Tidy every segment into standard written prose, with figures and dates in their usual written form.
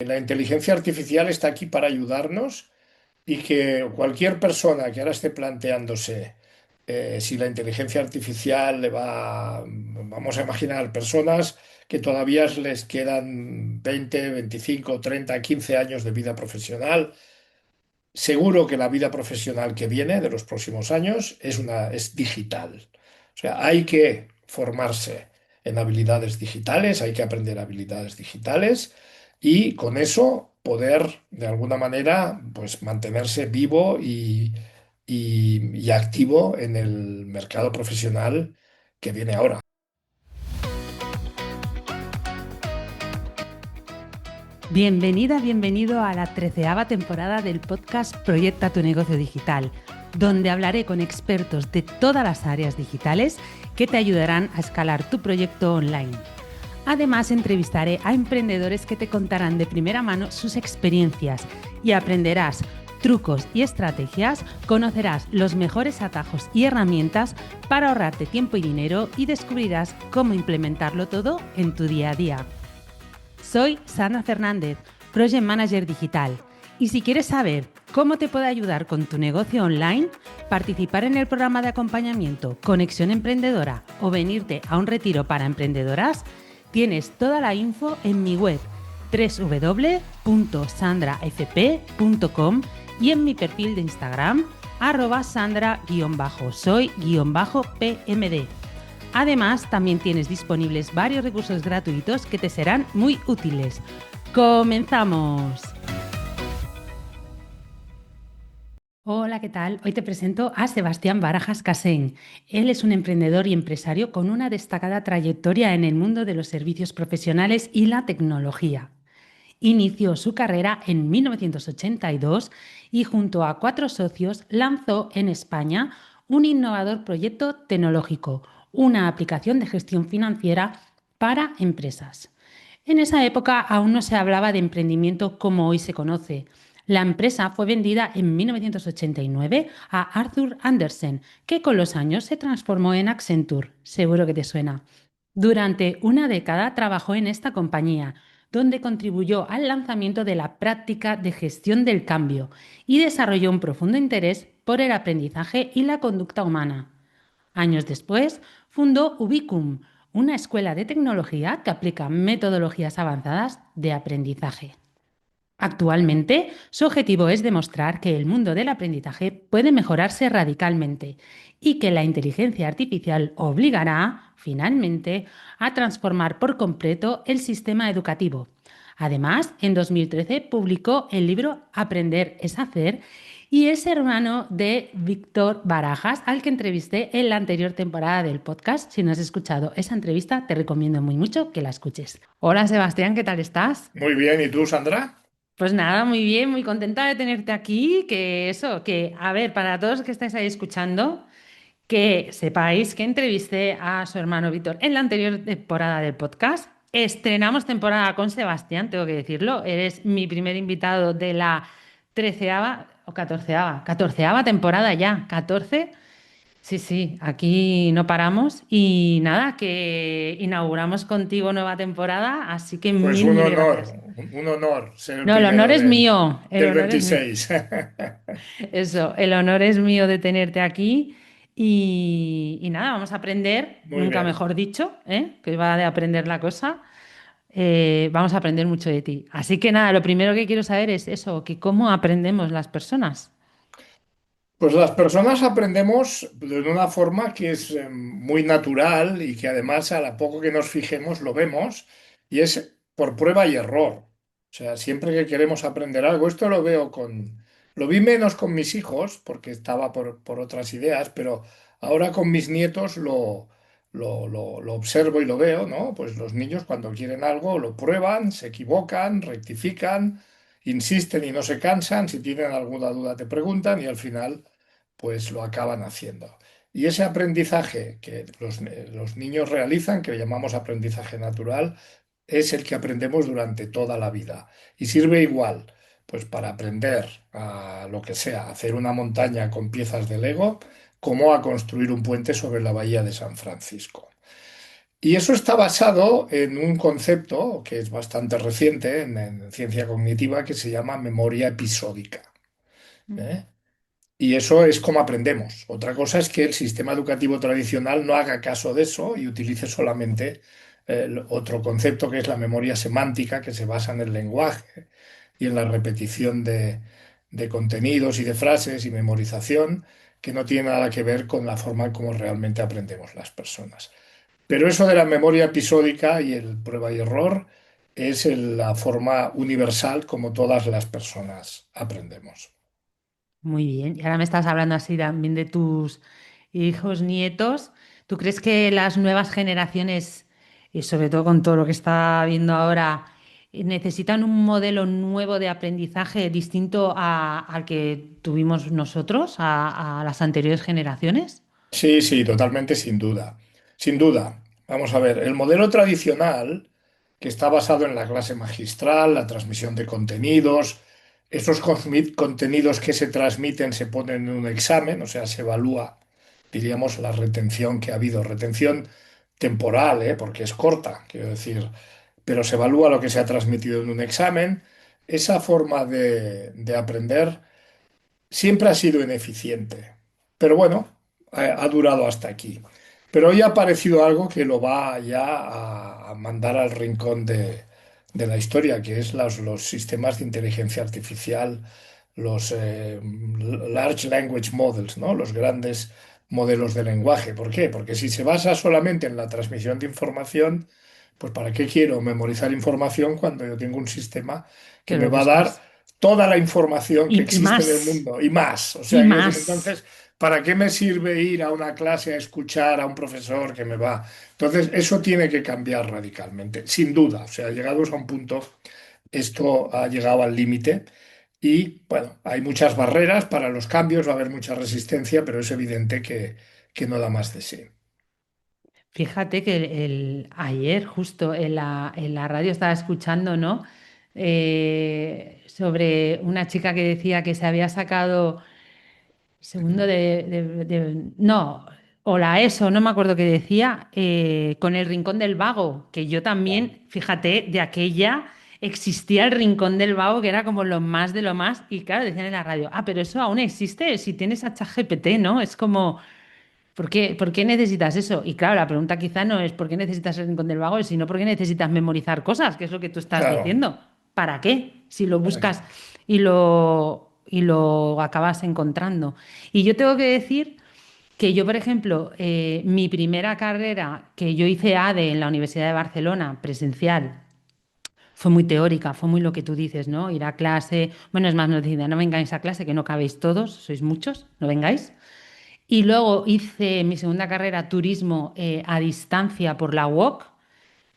La inteligencia artificial está aquí para ayudarnos y que cualquier persona que ahora esté planteándose si la inteligencia artificial le va, vamos a imaginar personas que todavía les quedan 20, 25, 30, 15 años de vida profesional. Seguro que la vida profesional que viene de los próximos años es digital. O sea, hay que formarse en habilidades digitales, hay que aprender habilidades digitales y con eso poder de alguna manera pues mantenerse vivo y activo en el mercado profesional que viene ahora. Bienvenida, bienvenido a la 13ª temporada del podcast Proyecta tu negocio digital, donde hablaré con expertos de todas las áreas digitales que te ayudarán a escalar tu proyecto online. Además, entrevistaré a emprendedores que te contarán de primera mano sus experiencias y aprenderás trucos y estrategias, conocerás los mejores atajos y herramientas para ahorrarte tiempo y dinero y descubrirás cómo implementarlo todo en tu día a día. Soy Sandra Fernández, Project Manager Digital, y si quieres saber cómo te puedo ayudar con tu negocio online, participar en el programa de acompañamiento Conexión Emprendedora o venirte a un retiro para emprendedoras, tienes toda la info en mi web www.sandrafp.com y en mi perfil de Instagram @sandra_soy_pmd. Además, también tienes disponibles varios recursos gratuitos que te serán muy útiles. ¡Comenzamos! Hola, ¿qué tal? Hoy te presento a Sebastián Barajas Casén. Él es un emprendedor y empresario con una destacada trayectoria en el mundo de los servicios profesionales y la tecnología. Inició su carrera en 1982 y junto a 4 socios lanzó en España un innovador proyecto tecnológico, una aplicación de gestión financiera para empresas. En esa época aún no se hablaba de emprendimiento como hoy se conoce. La empresa fue vendida en 1989 a Arthur Andersen, que con los años se transformó en Accenture, seguro que te suena. Durante una década trabajó en esta compañía, donde contribuyó al lanzamiento de la práctica de gestión del cambio y desarrolló un profundo interés por el aprendizaje y la conducta humana. Años después, fundó Ubicum, una escuela de tecnología que aplica metodologías avanzadas de aprendizaje. Actualmente, su objetivo es demostrar que el mundo del aprendizaje puede mejorarse radicalmente y que la inteligencia artificial obligará, finalmente, a transformar por completo el sistema educativo. Además, en 2013 publicó el libro Aprender es hacer y es hermano de Víctor Barajas, al que entrevisté en la anterior temporada del podcast. Si no has escuchado esa entrevista, te recomiendo muy mucho que la escuches. Hola Sebastián, ¿qué tal estás? Muy bien, ¿y tú, Sandra? Pues nada, muy bien, muy contenta de tenerte aquí. A ver, para todos los que estáis ahí escuchando, que sepáis que entrevisté a su hermano Víctor en la anterior temporada del podcast. Estrenamos temporada con Sebastián, tengo que decirlo. Eres mi primer invitado de la 13ª o 14ª temporada ya, 14. Sí, sí, aquí no paramos y nada, que inauguramos contigo nueva temporada, así que Pues mil, mil gracias. un honor ser el No, el honor primero es mío, el del honor es mío. 26. Eso, el honor es mío de tenerte aquí y nada, vamos a aprender, Muy nunca bien. mejor dicho, ¿eh? Que va de aprender la cosa. Vamos a aprender mucho de ti. Así que nada, lo primero que quiero saber es eso, que cómo aprendemos las personas. Pues las personas aprendemos de una forma que es muy natural y que además a la poco que nos fijemos lo vemos y es por prueba y error. O sea, siempre que queremos aprender algo, esto lo vi menos con mis hijos porque estaba por otras ideas, pero ahora con mis nietos lo observo y lo veo, ¿no? Pues los niños cuando quieren algo lo prueban, se equivocan, rectifican, insisten y no se cansan, si tienen alguna duda te preguntan y al final pues lo acaban haciendo. Y ese aprendizaje que los niños realizan, que llamamos aprendizaje natural, es el que aprendemos durante toda la vida. Y sirve igual, pues para aprender a lo que sea, a hacer una montaña con piezas de Lego, como a construir un puente sobre la bahía de San Francisco. Y eso está basado en un concepto que es bastante reciente en ciencia cognitiva que se llama memoria episódica. ¿Eh? Y eso es como aprendemos. Otra cosa es que el sistema educativo tradicional no haga caso de eso y utilice solamente otro concepto que es la memoria semántica, que se basa en el lenguaje y en la repetición de contenidos y de frases y memorización, que no tiene nada que ver con la forma como realmente aprendemos las personas. Pero eso de la memoria episódica y el prueba y error es la forma universal como todas las personas aprendemos. Muy bien. Y ahora me estás hablando así también de tus hijos, nietos. ¿Tú crees que las nuevas generaciones, y sobre todo con todo lo que está viendo ahora, necesitan un modelo nuevo de aprendizaje distinto al que tuvimos nosotros, a las anteriores generaciones? Sí, sí, totalmente, sin duda. Sin duda. Vamos a ver, el modelo tradicional, que está basado en la clase magistral, la transmisión de contenidos, esos contenidos que se transmiten se ponen en un examen, o sea, se evalúa, diríamos, la retención que ha habido, retención temporal, porque es corta, quiero decir, pero se evalúa lo que se ha transmitido en un examen. Esa forma de aprender siempre ha sido ineficiente. Pero bueno, ha durado hasta aquí. Pero hoy ha aparecido algo que lo va ya a mandar al rincón de la historia, que es los sistemas de inteligencia artificial, los Large Language Models, ¿no? Los grandes modelos de lenguaje. ¿Por qué? Porque si se basa solamente en la transmisión de información, pues ¿para qué quiero memorizar información cuando yo tengo un sistema que Que me lo va a dar buscas. toda la información que Y existe en el más, mundo y más? O y sea, quiero decir, más. entonces, ¿para qué me sirve ir a una clase a escuchar a un profesor que me va? Entonces, eso tiene que cambiar radicalmente, sin duda. O sea, llegados a un punto, esto ha llegado al límite y, bueno, hay muchas barreras para los cambios, va a haber mucha resistencia, pero es evidente que no da más de sí. Fíjate que ayer justo en la radio estaba escuchando, ¿no? Sobre una chica que decía que se había sacado segundo no, o la ESO, no me acuerdo qué decía, con el Rincón del Vago, que yo también, fíjate, de aquella existía el Rincón del Vago, que era como lo más de lo más, y claro, decían en la radio, ah, pero eso aún existe, si tienes a ChatGPT, ¿no? Es como... por qué necesitas eso? Y claro, la pregunta quizá no es por qué necesitas el rincón del vago, sino por qué necesitas memorizar cosas, que es lo que tú estás Claro, diciendo. ¿Para qué? Si lo ¿para qué? buscas y lo acabas encontrando. Y yo tengo que decir que yo, por ejemplo, mi primera carrera que yo hice ADE en la Universidad de Barcelona, presencial, fue muy teórica, fue muy lo que tú dices, ¿no? Ir a clase. Bueno, es más, nos decían, no vengáis a clase, que no cabéis todos, sois muchos, no vengáis. Y luego hice mi segunda carrera, turismo, a distancia por la UOC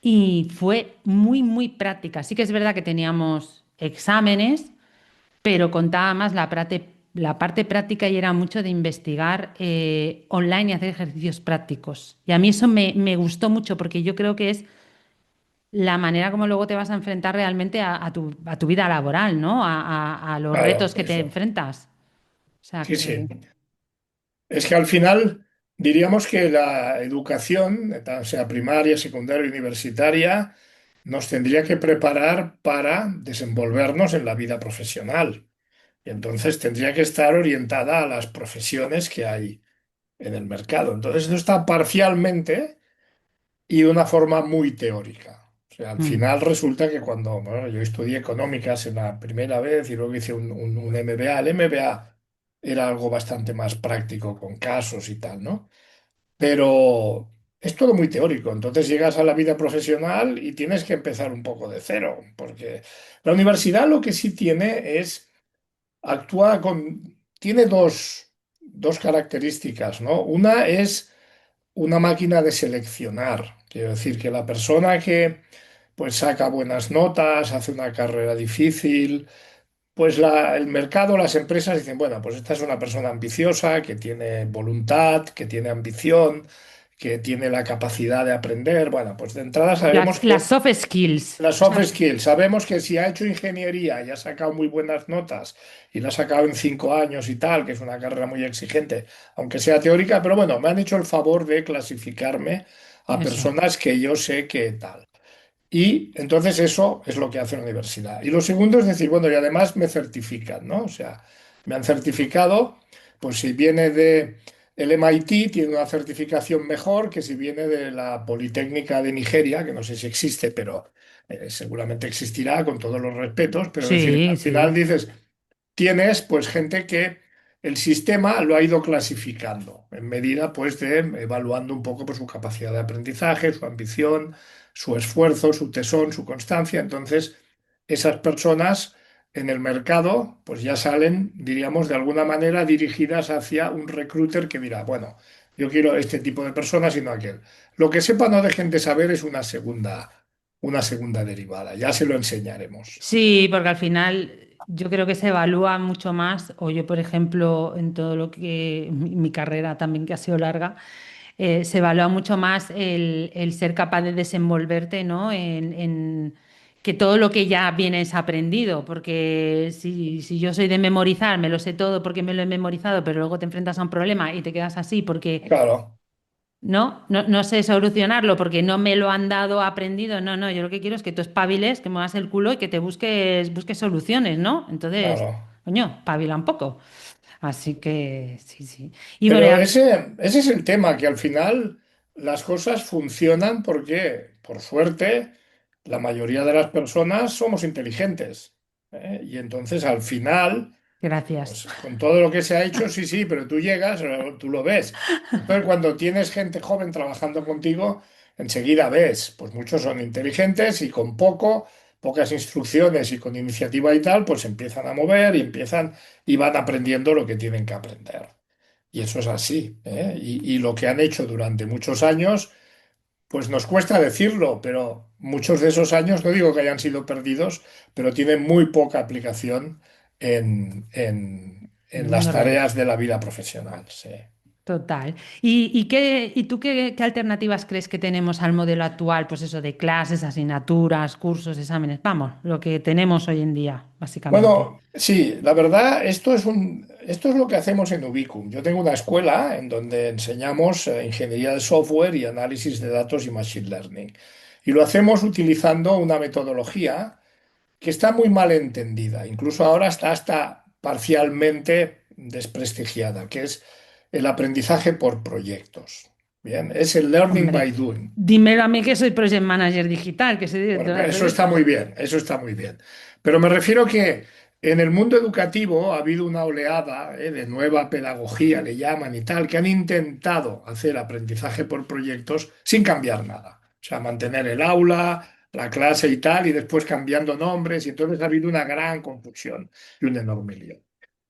y fue muy, muy práctica. Sí que es verdad que teníamos exámenes, pero contaba más la parte práctica y era mucho de investigar online y hacer ejercicios prácticos. Y a mí eso me gustó mucho porque yo creo que es la manera como luego te vas a enfrentar realmente a tu vida laboral, ¿no? A los Claro, retos que te eso. enfrentas. O sea Sí, sí. que... Es que al final diríamos que la educación, sea primaria, secundaria, universitaria, nos tendría que preparar para desenvolvernos en la vida profesional. Y entonces tendría que estar orientada a las profesiones que hay en el mercado. Entonces esto está parcialmente y de una forma muy teórica. O sea, al mm, final resulta que cuando bueno, yo estudié económicas en la primera vez y luego hice un MBA, el MBA era algo bastante más práctico con casos y tal, ¿no? Pero es todo muy teórico. Entonces llegas a la vida profesional y tienes que empezar un poco de cero, porque la universidad lo que sí tiene es, tiene dos características, ¿no? Una es una máquina de seleccionar. Quiero decir que la persona que pues saca buenas notas, hace una carrera difícil, pues el mercado, las empresas dicen, bueno, pues esta es una persona ambiciosa, que tiene voluntad, que tiene ambición, que tiene la capacidad de aprender. Bueno, pues de entrada sabemos las que soft skills. las O soft sea, skills, sabemos que si ha hecho ingeniería y ha sacado muy buenas notas y la ha sacado en 5 años y tal, que es una carrera muy exigente, aunque sea teórica, pero bueno, me han hecho el favor de clasificarme a Eso. personas que yo sé que tal. Y entonces eso es lo que hace la universidad. Y lo segundo es decir, bueno, y además me certifican, ¿no? O sea, me han certificado, pues si viene de el MIT, tiene una certificación mejor que si viene de la Politécnica de Nigeria, que no sé si existe, pero seguramente existirá con todos los respetos, pero es decir, Sí, al final sí. dices, tienes pues gente que el sistema lo ha ido clasificando en medida pues de evaluando un poco pues, su capacidad de aprendizaje, su ambición, su esfuerzo, su tesón, su constancia. Entonces, esas personas en el mercado pues ya salen, diríamos, de alguna manera dirigidas hacia un recruiter que dirá, bueno, yo quiero este tipo de personas y no aquel. Lo que sepa no dejen de saber es una segunda derivada. Ya se lo enseñaremos. Sí, porque al final yo creo que se evalúa mucho más, o yo, por ejemplo, en todo lo que mi carrera también que ha sido larga, se evalúa mucho más el ser capaz de desenvolverte, ¿no? Que todo lo que ya vienes aprendido, porque si yo soy de memorizar, me lo sé todo porque me lo he memorizado, pero luego te enfrentas a un problema y te quedas así porque Claro, no sé solucionarlo porque no me lo han dado aprendido. No, no, yo lo que quiero es que tú espabiles, que muevas el culo y que te busques soluciones, ¿no? Entonces, claro. coño, pabila un poco. Así que sí, sí. Y bueno, Pero ese es el tema, que al final las cosas funcionan porque, por suerte, la mayoría de las personas somos inteligentes. Y entonces al final, gracias. pues con todo lo que se ha hecho, sí, sí, pero tú llegas, tú lo ves. Entonces cuando tienes gente joven trabajando contigo, enseguida ves, pues muchos son inteligentes y con pocas instrucciones y con iniciativa y tal, pues empiezan a mover y empiezan y van aprendiendo lo que tienen que aprender. Y eso es así, ¿eh? Y lo que han hecho durante muchos años, pues nos cuesta decirlo, pero muchos de esos años, no digo que hayan sido perdidos, pero tienen muy poca aplicación En el en las mundo real. tareas de la vida profesional. Sí. Total. ¿Y tú qué alternativas crees que tenemos al modelo actual? Pues eso de clases, asignaturas, cursos, exámenes. Vamos, lo que tenemos hoy en día, básicamente. Bueno, sí, la verdad, esto es lo que hacemos en Ubicum. Yo tengo una escuela en donde enseñamos ingeniería de software y análisis de datos y machine learning. Y lo hacemos utilizando una metodología que está muy mal entendida, incluso ahora está hasta parcialmente desprestigiada, que es el aprendizaje por proyectos. Bien, es el learning Hombre, by doing. dímelo a mí que soy project manager digital, que soy Bueno, directora de eso está muy proyectos. bien, eso está muy bien. Pero me refiero que en el mundo educativo ha habido una oleada, de nueva pedagogía, le llaman y tal, que han intentado hacer aprendizaje por proyectos sin cambiar nada. O sea, mantener el aula, la clase y tal, y después cambiando nombres, y entonces ha habido una gran confusión y un enorme lío.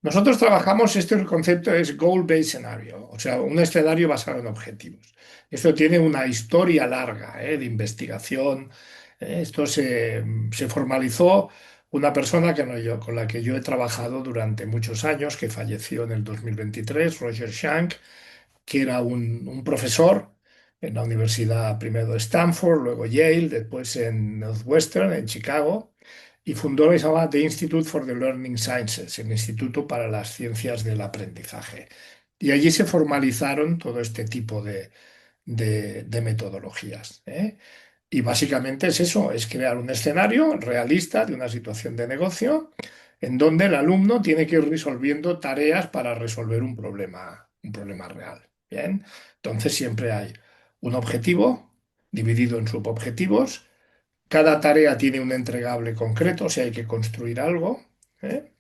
Nosotros trabajamos, este concepto es goal-based scenario, o sea, un escenario basado en objetivos. Esto tiene una historia larga, de investigación. Esto se formalizó una persona con la que yo he trabajado durante muchos años, que falleció en el 2023, Roger Schank, que era un profesor en la universidad primero de Stanford, luego Yale, después en Northwestern, en Chicago, y fundó lo que se llama The Institute for the Learning Sciences, el Instituto para las Ciencias del Aprendizaje. Y allí se formalizaron todo este tipo de metodologías. Y básicamente es eso, es crear un escenario realista de una situación de negocio en donde el alumno tiene que ir resolviendo tareas para resolver un problema real. Bien, entonces siempre hay un objetivo dividido en subobjetivos. Cada tarea tiene un entregable concreto, si hay que construir algo. ¿eh?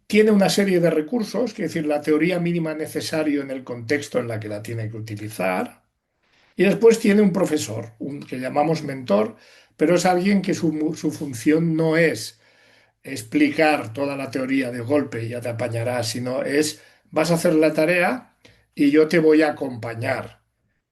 Tiene una serie de recursos, es decir, la teoría mínima necesaria en el contexto en la que la tiene que utilizar. Y después tiene un profesor, que llamamos mentor, pero es alguien que su función no es explicar toda la teoría de golpe y ya te apañarás, sino es, vas a hacer la tarea y yo te voy a acompañar.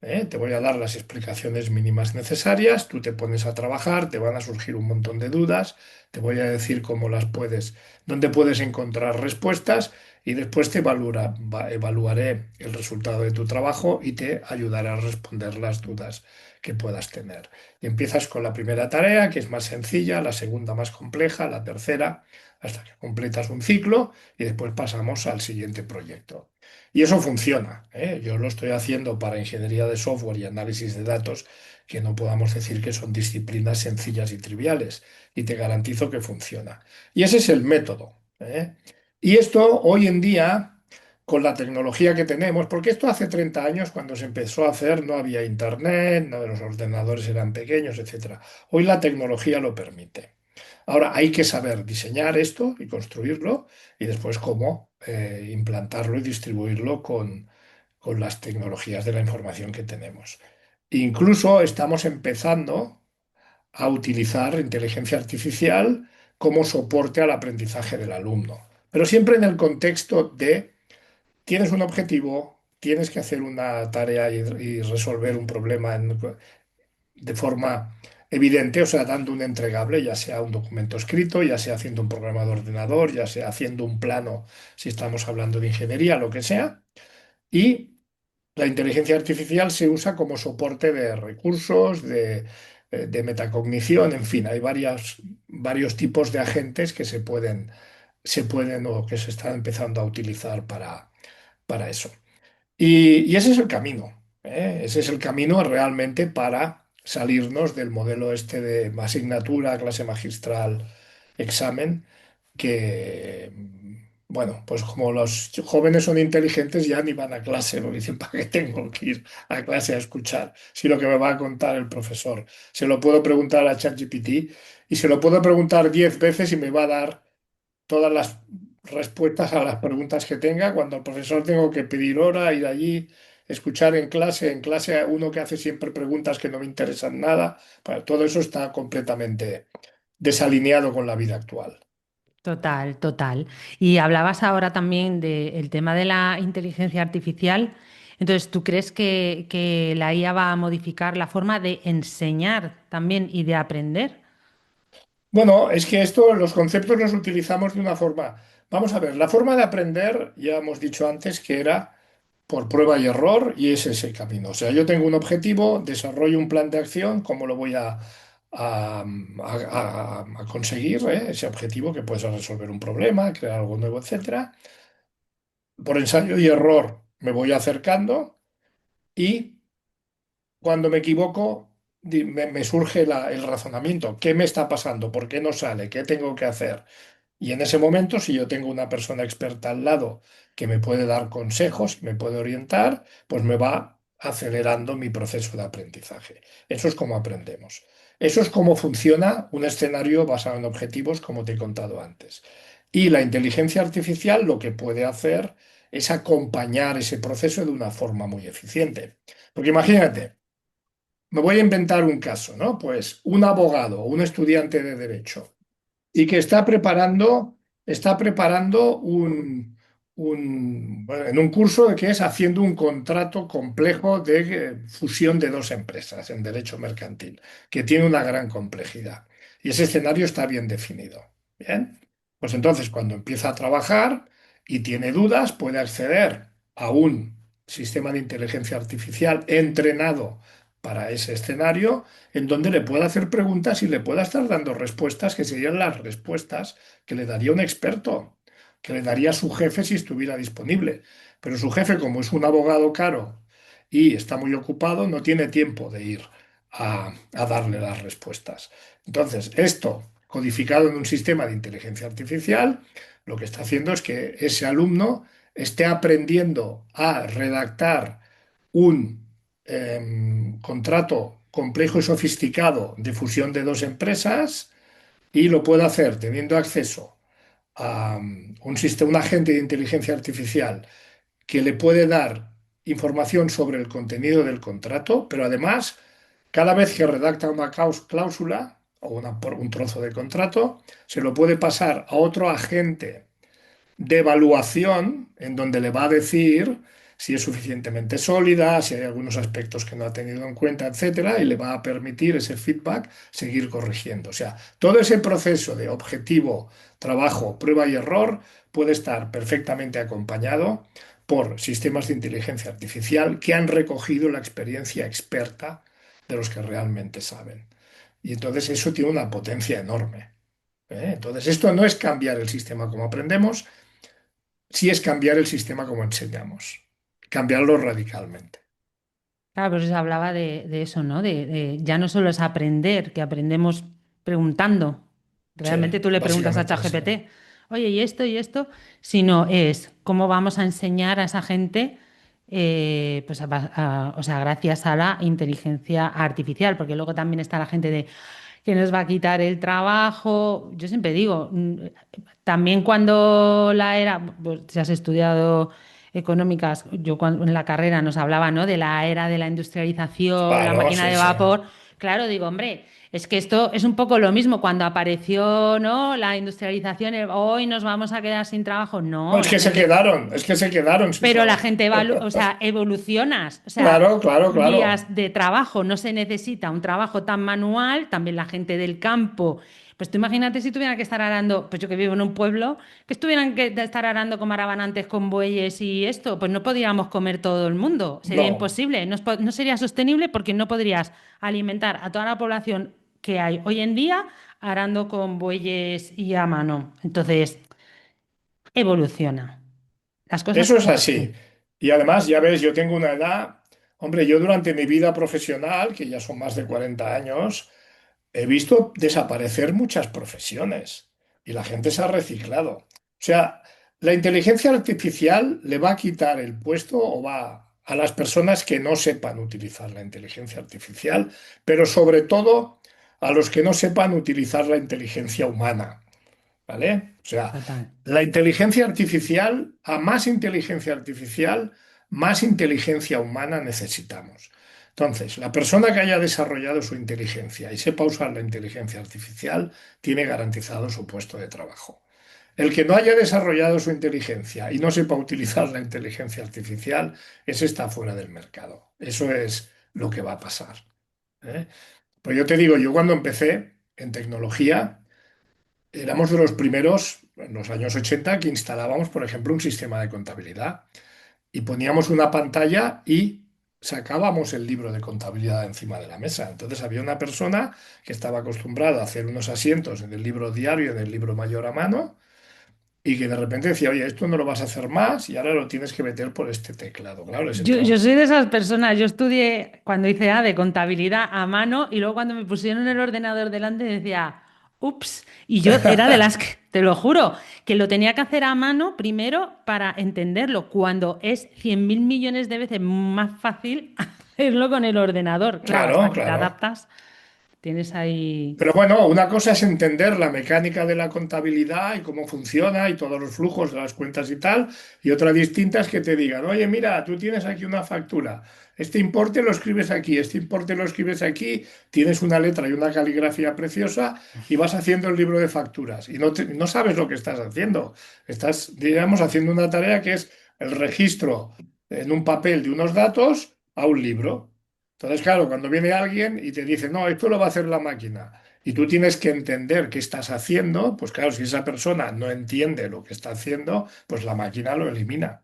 Te voy a dar las explicaciones mínimas necesarias, tú te pones a trabajar, te van a surgir un montón de dudas, te voy a decir cómo las puedes, dónde puedes encontrar respuestas y después evaluaré el resultado de tu trabajo y te ayudaré a responder las dudas que puedas tener. Y empiezas con la primera tarea, que es más sencilla, la segunda más compleja, la tercera, hasta que completas un ciclo y después pasamos al siguiente proyecto. Y eso funciona, ¿eh? Yo lo estoy haciendo para ingeniería de software y análisis de datos, que no podamos decir que son disciplinas sencillas y triviales. Y te garantizo que funciona. Y ese es el método, ¿eh? Y esto hoy en día, con la tecnología que tenemos, porque esto hace 30 años, cuando se empezó a hacer, no había internet, no, los ordenadores eran pequeños, etcétera. Hoy la tecnología lo permite. Ahora hay que saber diseñar esto y construirlo y después cómo implantarlo y distribuirlo con las tecnologías de la información que tenemos. Incluso estamos empezando a utilizar inteligencia artificial como soporte al aprendizaje del alumno, pero siempre en el contexto de tienes un objetivo, tienes que hacer una tarea y resolver un problema de forma evidente, o sea, dando un entregable, ya sea un documento escrito, ya sea haciendo un programa de ordenador, ya sea haciendo un plano, si estamos hablando de ingeniería, lo que sea. Y la inteligencia artificial se usa como soporte de recursos, de metacognición, en fin, hay varios tipos de agentes que se pueden o que se están empezando a utilizar para eso. Y ese es el camino, ¿eh? Ese es el camino realmente para salirnos del modelo este de asignatura, clase magistral, examen, que, bueno, pues como los jóvenes son inteligentes ya ni van a clase, lo dicen, ¿para qué tengo que ir a clase a escuchar? Si lo que me va a contar el profesor, se lo puedo preguntar a ChatGPT y se lo puedo preguntar 10 veces y me va a dar todas las respuestas a las preguntas que tenga. Cuando al profesor tengo que pedir hora, ir allí, escuchar en clase a uno que hace siempre preguntas que no me interesan nada, todo eso está completamente desalineado con la vida actual. Total, total. Y hablabas ahora también del tema de la inteligencia artificial. Entonces, ¿tú crees que la IA va a modificar la forma de enseñar también y de aprender? Bueno, es que esto, los conceptos los utilizamos de una forma. Vamos a ver, la forma de aprender, ya hemos dicho antes que era por prueba y error, y es ese camino. O sea, yo tengo un objetivo, desarrollo un plan de acción, cómo lo voy a conseguir, ese objetivo, que puede ser resolver un problema, crear algo nuevo, etcétera. Por ensayo y error me voy acercando y cuando me equivoco, me surge el razonamiento. ¿Qué me está pasando? ¿Por qué no sale? ¿Qué tengo que hacer? Y en ese momento, si yo tengo una persona experta al lado que me puede dar consejos, me puede orientar, pues me va acelerando mi proceso de aprendizaje. Eso es como aprendemos. Eso es cómo funciona un escenario basado en objetivos, como te he contado antes. Y la inteligencia artificial lo que puede hacer es acompañar ese proceso de una forma muy eficiente. Porque imagínate, me voy a inventar un caso, ¿no? Pues un abogado o un estudiante de derecho y que está preparando bueno, en un curso que es haciendo un contrato complejo de fusión de dos empresas en derecho mercantil, que tiene una gran complejidad. Y ese escenario está bien definido. Bien, pues entonces cuando empieza a trabajar y tiene dudas, puede acceder a un sistema de inteligencia artificial entrenado para ese escenario en donde le pueda hacer preguntas y le pueda estar dando respuestas que serían las respuestas que le daría un experto, que le daría su jefe si estuviera disponible. Pero su jefe, como es un abogado caro y está muy ocupado, no tiene tiempo de ir a darle las respuestas. Entonces, esto codificado en un sistema de inteligencia artificial, lo que está haciendo es que ese alumno esté aprendiendo a redactar un contrato complejo y sofisticado de fusión de dos empresas y lo puede hacer teniendo acceso a un agente de inteligencia artificial que le puede dar información sobre el contenido del contrato, pero además, cada vez que redacta una cláusula o un trozo de contrato, se lo puede pasar a otro agente de evaluación en donde le va a decir si es suficientemente sólida, si hay algunos aspectos que no ha tenido en cuenta, etcétera, y le va a permitir ese feedback seguir corrigiendo. O sea, todo ese proceso de objetivo, trabajo, prueba y error puede estar perfectamente acompañado por sistemas de inteligencia artificial que han recogido la experiencia experta de los que realmente saben. Y entonces eso tiene una potencia enorme. ¿Eh? Entonces, esto no es cambiar el sistema como aprendemos, sí es cambiar el sistema como enseñamos, cambiarlo radicalmente. Claro, pero se hablaba de eso, ¿no? Ya no solo es aprender, que aprendemos preguntando. Sí, Realmente tú le preguntas a básicamente sí. ChatGPT, oye, y esto, sino es cómo vamos a enseñar a esa gente, pues o sea, gracias a la inteligencia artificial, porque luego también está la gente de que nos va a quitar el trabajo. Yo siempre digo, también cuando la era, pues, si has estudiado económicas, yo cuando en la carrera nos hablaba, ¿no? De la era de la industrialización, la Claro, máquina sí, de sí. vapor. Claro, digo, hombre, es que esto es un poco lo mismo cuando apareció, ¿no? La industrialización, hoy nos vamos a quedar sin trabajo. No, No, la gente, es que se quedaron sin pero la trabajo. gente o sea, evolucionas, o sea, Claro, claro, claro. cambias de trabajo, no se necesita un trabajo tan manual, también la gente del campo. Pues tú imagínate si tuvieran que estar arando, pues yo que vivo en un pueblo, que estuvieran que estar arando como araban antes con bueyes y esto, pues no podríamos comer todo el mundo, sería No. imposible, no, no sería sostenible porque no podrías alimentar a toda la población que hay hoy en día arando con bueyes y a mano. Entonces, evoluciona, las cosas Eso es así. evolucionan. Y además, ya ves, yo tengo una edad, hombre, yo durante mi vida profesional, que ya son más de 40 años, he visto desaparecer muchas profesiones y la gente se ha reciclado. O sea, la inteligencia artificial le va a quitar el puesto o va a las personas que no sepan utilizar la inteligencia artificial, pero sobre todo a los que no sepan utilizar la inteligencia humana. ¿Vale? O sea, Total. la inteligencia artificial, a más inteligencia humana necesitamos. Entonces, la persona que haya desarrollado su inteligencia y sepa usar la inteligencia artificial tiene garantizado su puesto de trabajo. El que no haya desarrollado su inteligencia y no sepa utilizar la inteligencia artificial, ese está fuera del mercado. Eso es lo que va a pasar. ¿Eh? Pues yo te digo, yo cuando empecé en tecnología, éramos de los primeros en los años 80 que instalábamos, por ejemplo, un sistema de contabilidad y poníamos una pantalla y sacábamos el libro de contabilidad encima de la mesa. Entonces había una persona que estaba acostumbrada a hacer unos asientos en el libro diario, en el libro mayor a mano, y que de repente decía, oye, esto no lo vas a hacer más y ahora lo tienes que meter por este teclado. Claro, les Yo entraba. soy de esas personas, yo estudié cuando hice A de contabilidad a mano y luego cuando me pusieron el ordenador delante decía, ups, y yo era de las que, te lo juro, que lo tenía que hacer a mano primero para entenderlo, cuando es 100.000 millones de veces más fácil hacerlo con el ordenador. Claro, hasta Claro, que te claro. adaptas, tienes ahí... Pero bueno, una cosa es entender la mecánica de la contabilidad y cómo funciona y todos los flujos de las cuentas y tal, y otra distinta es que te digan, oye, mira, tú tienes aquí una factura, este importe lo escribes aquí, este importe lo escribes aquí, tienes una letra y una caligrafía preciosa y vas haciendo el libro de facturas y no sabes lo que estás haciendo. Estás, digamos, haciendo una tarea que es el registro en un papel de unos datos a un libro. Entonces, claro, cuando viene alguien y te dice, no, esto lo va a hacer la máquina y tú tienes que entender qué estás haciendo, pues claro, si esa persona no entiende lo que está haciendo, pues la máquina lo elimina.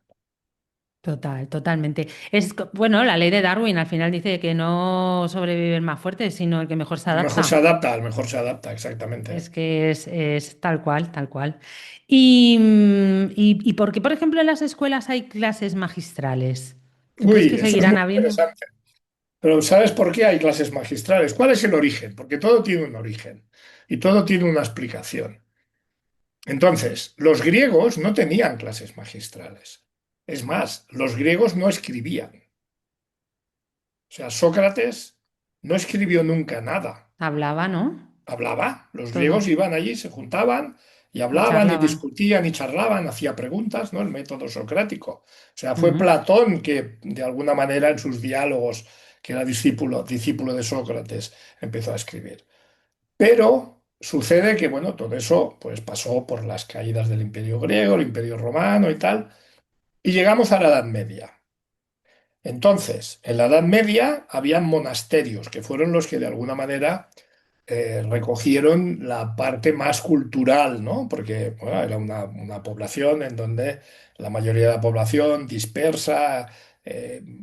Total, totalmente. Es, bueno, la ley de Darwin al final dice que no sobrevive el más fuerte, sino el que mejor se El mejor se adapta. adapta, al mejor se adapta, exactamente. Es que es tal cual, tal cual. Y por qué, por ejemplo, en las escuelas hay clases magistrales? ¿Tú crees que Uy, eso es seguirán muy habiendo? interesante. Pero ¿sabes por qué hay clases magistrales? ¿Cuál es el origen? Porque todo tiene un origen y todo tiene una explicación. Entonces, los griegos no tenían clases magistrales. Es más, los griegos no escribían. O sea, Sócrates no escribió nunca nada. Hablaba, ¿no? Hablaba. Los griegos Todo. iban allí, se juntaban y Y hablaban y charlaban. discutían y charlaban, hacía preguntas, ¿no? El método socrático. O sea, fue Ujú. Platón que, de alguna manera, en sus diálogos, que era discípulo de Sócrates, empezó a escribir. Pero sucede que, bueno, todo eso pues pasó por las caídas del Imperio griego, el Imperio romano y tal, y llegamos a la Edad Media. Entonces, en la Edad Media habían monasterios que fueron los que de alguna manera recogieron la parte más cultural, ¿no? Porque bueno, era una población en donde la mayoría de la población dispersa,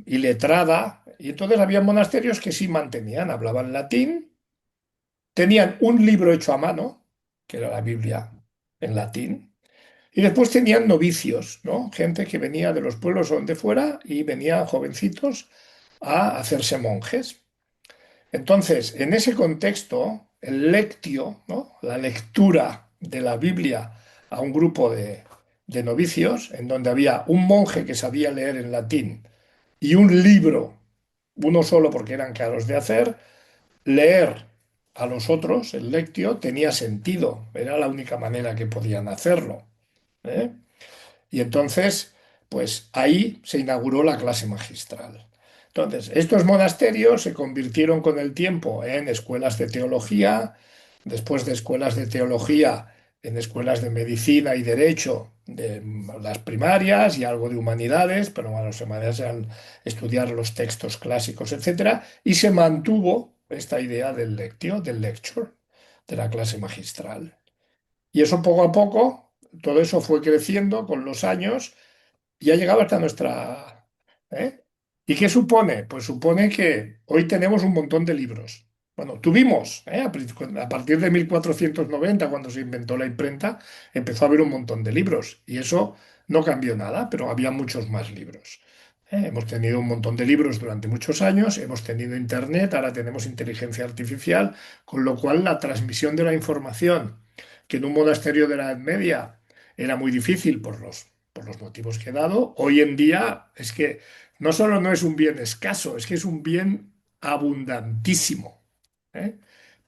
iletrada, y entonces había monasterios que sí mantenían, hablaban latín, tenían un libro hecho a mano, que era la Biblia en latín, Y después tenían novicios, ¿no? Gente que venía de los pueblos o donde fuera y venían jovencitos a hacerse monjes. Entonces, en ese contexto, el lectio, ¿no? La lectura de la Biblia a un grupo de novicios, en donde había un monje que sabía leer en latín y un libro, uno solo porque eran caros de hacer, leer a los otros, el lectio, tenía sentido, era la única manera que podían hacerlo. ¿Eh? Y entonces, pues ahí se inauguró la clase magistral. Entonces, estos monasterios se convirtieron con el tiempo en escuelas de teología, después de escuelas de teología en escuelas de medicina y derecho de las primarias y algo de humanidades, pero bueno, las humanidades eran estudiar los textos clásicos, etcétera, y se mantuvo esta idea del lectio, del lecture, de la clase magistral. Y eso poco a poco, todo eso fue creciendo con los años y ha llegado hasta nuestra... ¿eh? ¿Y qué supone? Pues supone que hoy tenemos un montón de libros. Bueno, tuvimos, a partir de 1490, cuando se inventó la imprenta, empezó a haber un montón de libros. Y eso no cambió nada, pero había muchos más libros. Hemos tenido un montón de libros durante muchos años, hemos tenido internet, ahora tenemos inteligencia artificial, con lo cual la transmisión de la información, que en un monasterio de la Edad Media era muy difícil por los motivos que he dado, hoy en día es que no solo no es un bien escaso, es que es un bien abundantísimo. ¿Eh?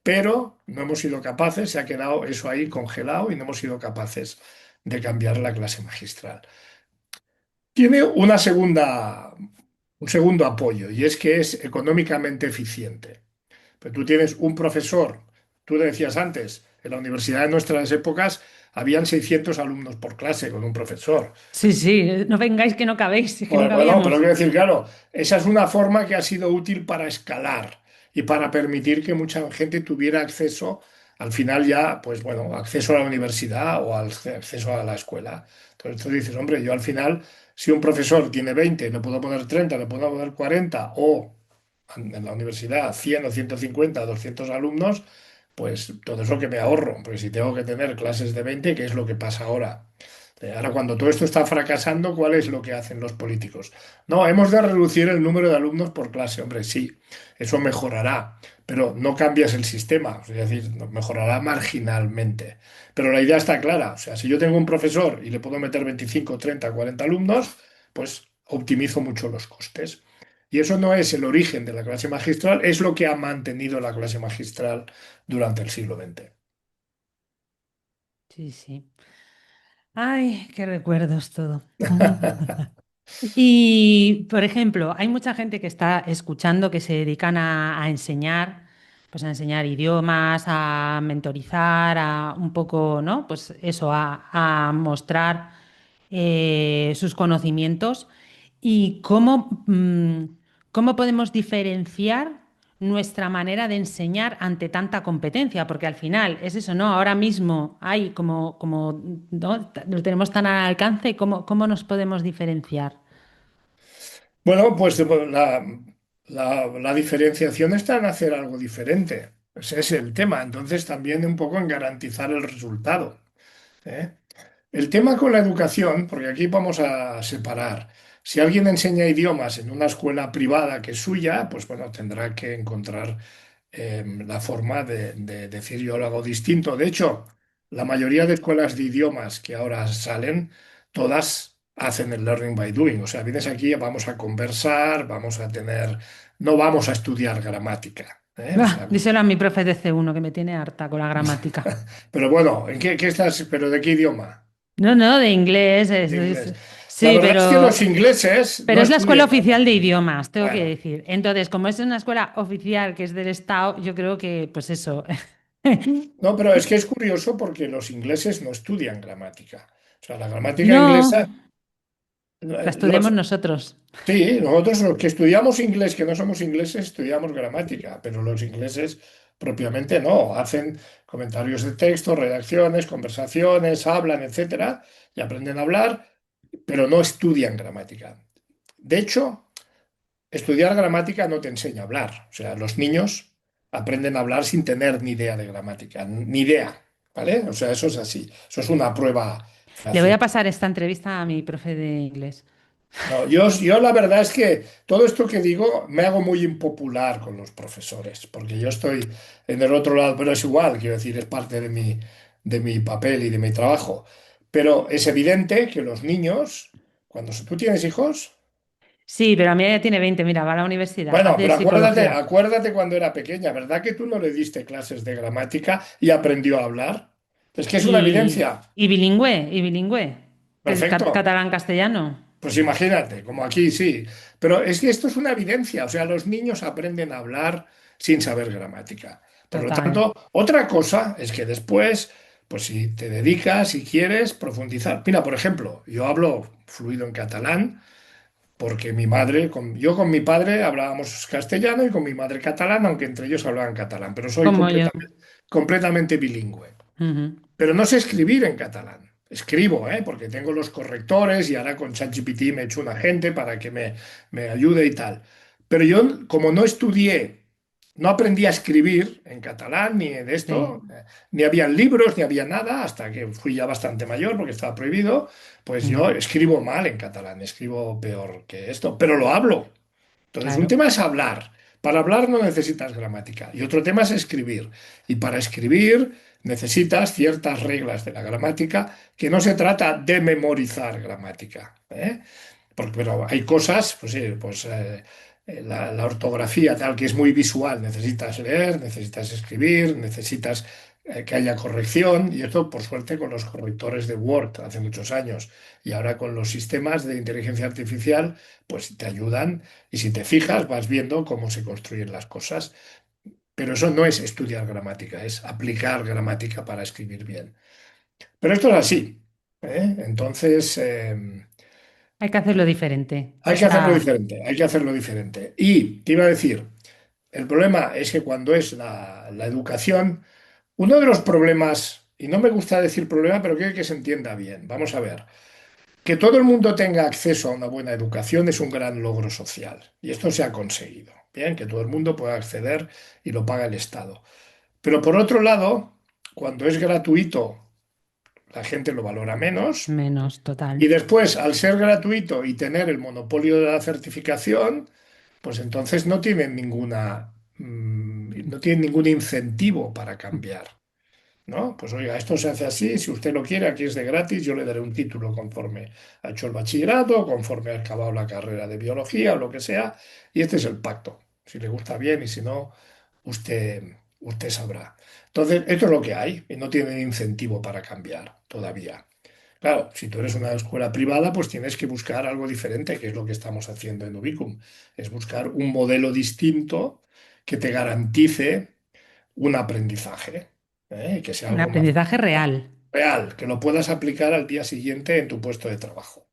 Pero no hemos sido capaces, se ha quedado eso ahí congelado y no hemos sido capaces de cambiar la clase magistral. Tiene un segundo apoyo y es que es económicamente eficiente. Pero tú tienes un profesor, tú le decías antes, en la universidad de nuestras épocas habían 600 alumnos por clase con un profesor. Sí, sí, no vengáis que no cabéis, es que no Bueno, pero cabíamos. quiero decir, claro, esa es una forma que ha sido útil para escalar y para permitir que mucha gente tuviera acceso, al final ya, pues bueno, acceso a la universidad o acceso a la escuela. Entonces tú dices, hombre, yo al final, si un profesor tiene 20, le puedo poner 30, le puedo poner 40, o en la universidad 100 o 150, 200 alumnos, pues todo eso que me ahorro, porque si tengo que tener clases de 20, ¿qué es lo que pasa ahora? Ahora, cuando todo esto está fracasando, ¿cuál es lo que hacen los políticos? No, hemos de reducir el número de alumnos por clase. Hombre, sí, eso mejorará, pero no cambias el sistema, es decir, mejorará marginalmente. Pero la idea está clara, o sea, si yo tengo un profesor y le puedo meter 25, 30, 40 alumnos, pues optimizo mucho los costes. Y eso no es el origen de la clase magistral, es lo que ha mantenido la clase magistral durante el siglo XX. Sí, sí. Ay, qué recuerdos todo. Y, por ejemplo, hay mucha gente que está escuchando que se dedican a enseñar, pues a enseñar idiomas, a mentorizar, a un poco, ¿no? Pues eso, a mostrar sus conocimientos y cómo podemos diferenciar nuestra manera de enseñar ante tanta competencia, porque al final es eso, ¿no? Ahora mismo hay ¿no? Lo tenemos tan al alcance, ¿cómo nos podemos diferenciar? Bueno, pues la diferenciación está en hacer algo diferente. Ese es el tema. Entonces también un poco en garantizar el resultado. ¿Eh? El tema con la educación, porque aquí vamos a separar. Si alguien enseña idiomas en una escuela privada que es suya, pues bueno, tendrá que encontrar la forma de decir yo lo hago distinto. De hecho, la mayoría de escuelas de idiomas que ahora salen, todas hacen el learning by doing. O sea, vienes aquí, vamos a conversar, vamos a tener, no vamos a estudiar gramática. O Ah, sea, díselo a mi profe de C1 que me tiene harta con la gramática. pero bueno, ¿qué estás? ¿Pero de qué idioma? No, no, de inglés. De inglés. La Sí, verdad es que los ingleses no pero es la escuela estudian oficial de gramática. idiomas, tengo que Bueno, decir. Entonces, como es una escuela oficial que es del Estado, yo creo que, pues eso. no, pero es que es curioso porque los ingleses no estudian gramática. O sea, la gramática No, inglesa, la los, estudiamos nosotros. sí, nosotros los que estudiamos inglés, que no somos ingleses, estudiamos gramática, pero los ingleses propiamente no. Hacen comentarios de texto, redacciones, conversaciones, hablan, etcétera, y aprenden a hablar, pero no estudian gramática. De hecho, estudiar gramática no te enseña a hablar. O sea, los niños aprenden a hablar sin tener ni idea de gramática, ni idea, ¿vale? O sea, eso es así. Eso es una prueba. Le voy fácil. a pasar esta entrevista a mi profe de inglés. No, yo la verdad es que todo esto que digo me hago muy impopular con los profesores, porque yo estoy en el otro lado, pero es igual, quiero decir, es parte de mi papel y de mi trabajo. Pero es evidente que los niños, ¿tú tienes hijos? Sí, pero a mí ella tiene 20, mira, va a la universidad, Bueno, hace pero acuérdate, psicología. acuérdate cuando era pequeña, ¿verdad que tú no le diste clases de gramática y aprendió a hablar? Es que es una evidencia. Y bilingüe, que es Perfecto. catalán-castellano. Pues imagínate, como aquí sí. Pero es que esto es una evidencia. O sea, los niños aprenden a hablar sin saber gramática. Por lo Total. tanto, otra cosa es que después, pues si te dedicas, si quieres profundizar. Mira, por ejemplo, yo hablo fluido en catalán porque yo con mi padre hablábamos castellano y con mi madre catalán, aunque entre ellos hablaban catalán, pero soy Como yo. completamente bilingüe. Ujú. Pero no sé escribir en catalán. Escribo, ¿eh? Porque tengo los correctores y ahora con ChatGPT me he hecho un agente para que me ayude y tal. Pero yo, como no estudié, no aprendí a escribir en catalán ni de Sí. esto, ni había libros, ni había nada, hasta que fui ya bastante mayor porque estaba prohibido, pues Mm, yo escribo mal en catalán, escribo peor que esto, pero lo hablo. Entonces, un claro. tema es hablar. Para hablar no necesitas gramática. Y otro tema es escribir. Y para escribir necesitas ciertas reglas de la gramática que no se trata de memorizar gramática, ¿eh? Pero hay cosas, pues sí, la ortografía tal que es muy visual, necesitas leer, necesitas escribir, necesitas que haya corrección, y esto por suerte con los correctores de Word hace muchos años, y ahora con los sistemas de inteligencia artificial, pues te ayudan, y si te fijas vas viendo cómo se construyen las cosas, pero eso no es estudiar gramática, es aplicar gramática para escribir bien. Pero esto es así, ¿eh? Entonces... Hay que hacerlo diferente. O hay que hacerlo sea, diferente, hay que hacerlo diferente. Y te iba a decir, el problema es que cuando es la educación, uno de los problemas, y no me gusta decir problema, pero quiero que se entienda bien, vamos a ver, que todo el mundo tenga acceso a una buena educación es un gran logro social, y esto se ha conseguido, bien, que todo el mundo pueda acceder y lo paga el Estado. Pero por otro lado, cuando es gratuito, la gente lo valora menos. menos, Y total. después, al ser gratuito y tener el monopolio de la certificación, pues entonces no tienen ningún incentivo para cambiar, ¿no? Pues oiga, esto se hace así, si usted lo quiere, aquí es de gratis, yo le daré un título conforme ha hecho el bachillerato, conforme ha acabado la carrera de biología o lo que sea, y este es el pacto. Si le gusta bien y si no, usted, usted sabrá. Entonces, esto es lo que hay y no tienen incentivo para cambiar todavía. Claro, si tú eres una escuela privada, pues tienes que buscar algo diferente, que es lo que estamos haciendo en Ubicum. Es buscar un modelo distinto que te garantice un aprendizaje, que sea Un algo más aprendizaje real. real, que lo puedas aplicar al día siguiente en tu puesto de trabajo.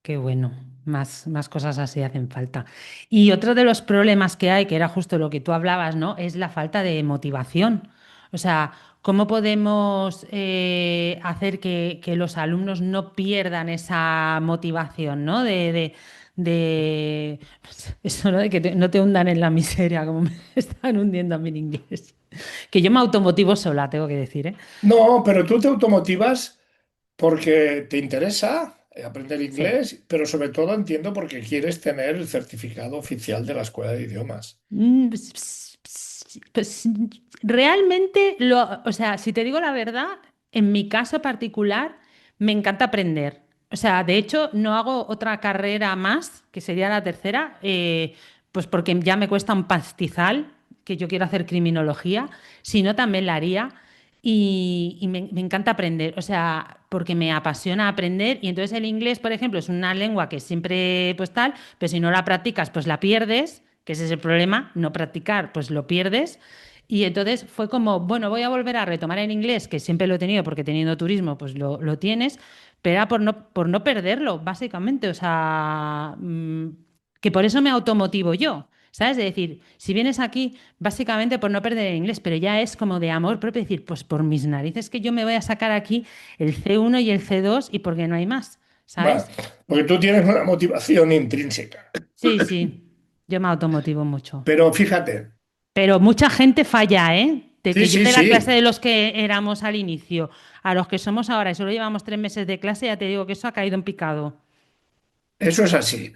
Qué bueno. Más cosas así hacen falta. Y otro de los problemas que hay, que era justo lo que tú hablabas, ¿no? Es la falta de motivación. O sea, ¿cómo podemos hacer que los alumnos no pierdan esa motivación, ¿no? De eso, ¿no? De que no te hundan en la miseria, como me están hundiendo a mí en inglés. Que yo me automotivo sola, tengo que decir, ¿eh? No, pero tú te automotivas porque te interesa aprender Sí. inglés, pero sobre todo entiendo porque quieres tener el certificado oficial de la escuela de idiomas. Pues, realmente, o sea, si te digo la verdad, en mi caso particular, me encanta aprender. O sea, de hecho, no hago otra carrera más, que sería la tercera, pues porque ya me cuesta un pastizal, que yo quiero hacer criminología, si no también la haría. Y me encanta aprender, o sea, porque me apasiona aprender. Y entonces el inglés, por ejemplo, es una lengua que siempre, pues tal, pero si no la practicas, pues la pierdes, que ese es el problema, no practicar, pues lo pierdes. Y entonces fue como, bueno, voy a volver a retomar el inglés, que siempre lo he tenido, porque teniendo turismo, pues lo tienes, pero era por no perderlo, básicamente. O sea, que por eso me automotivo yo. ¿Sabes? De decir, si vienes aquí, básicamente por no perder el inglés, pero ya es como de amor propio, decir, pues por mis narices que yo me voy a sacar aquí el C1 y el C2 y porque no hay más, Bueno, ¿sabes? porque tú tienes una motivación intrínseca. Sí, yo me automotivo mucho. Pero fíjate, Pero mucha gente falla, ¿eh? De Sí, que yo sí, de la clase sí, de los que éramos al inicio a los que somos ahora y solo llevamos 3 meses de clase, ya te digo que eso ha caído en picado. eso es así.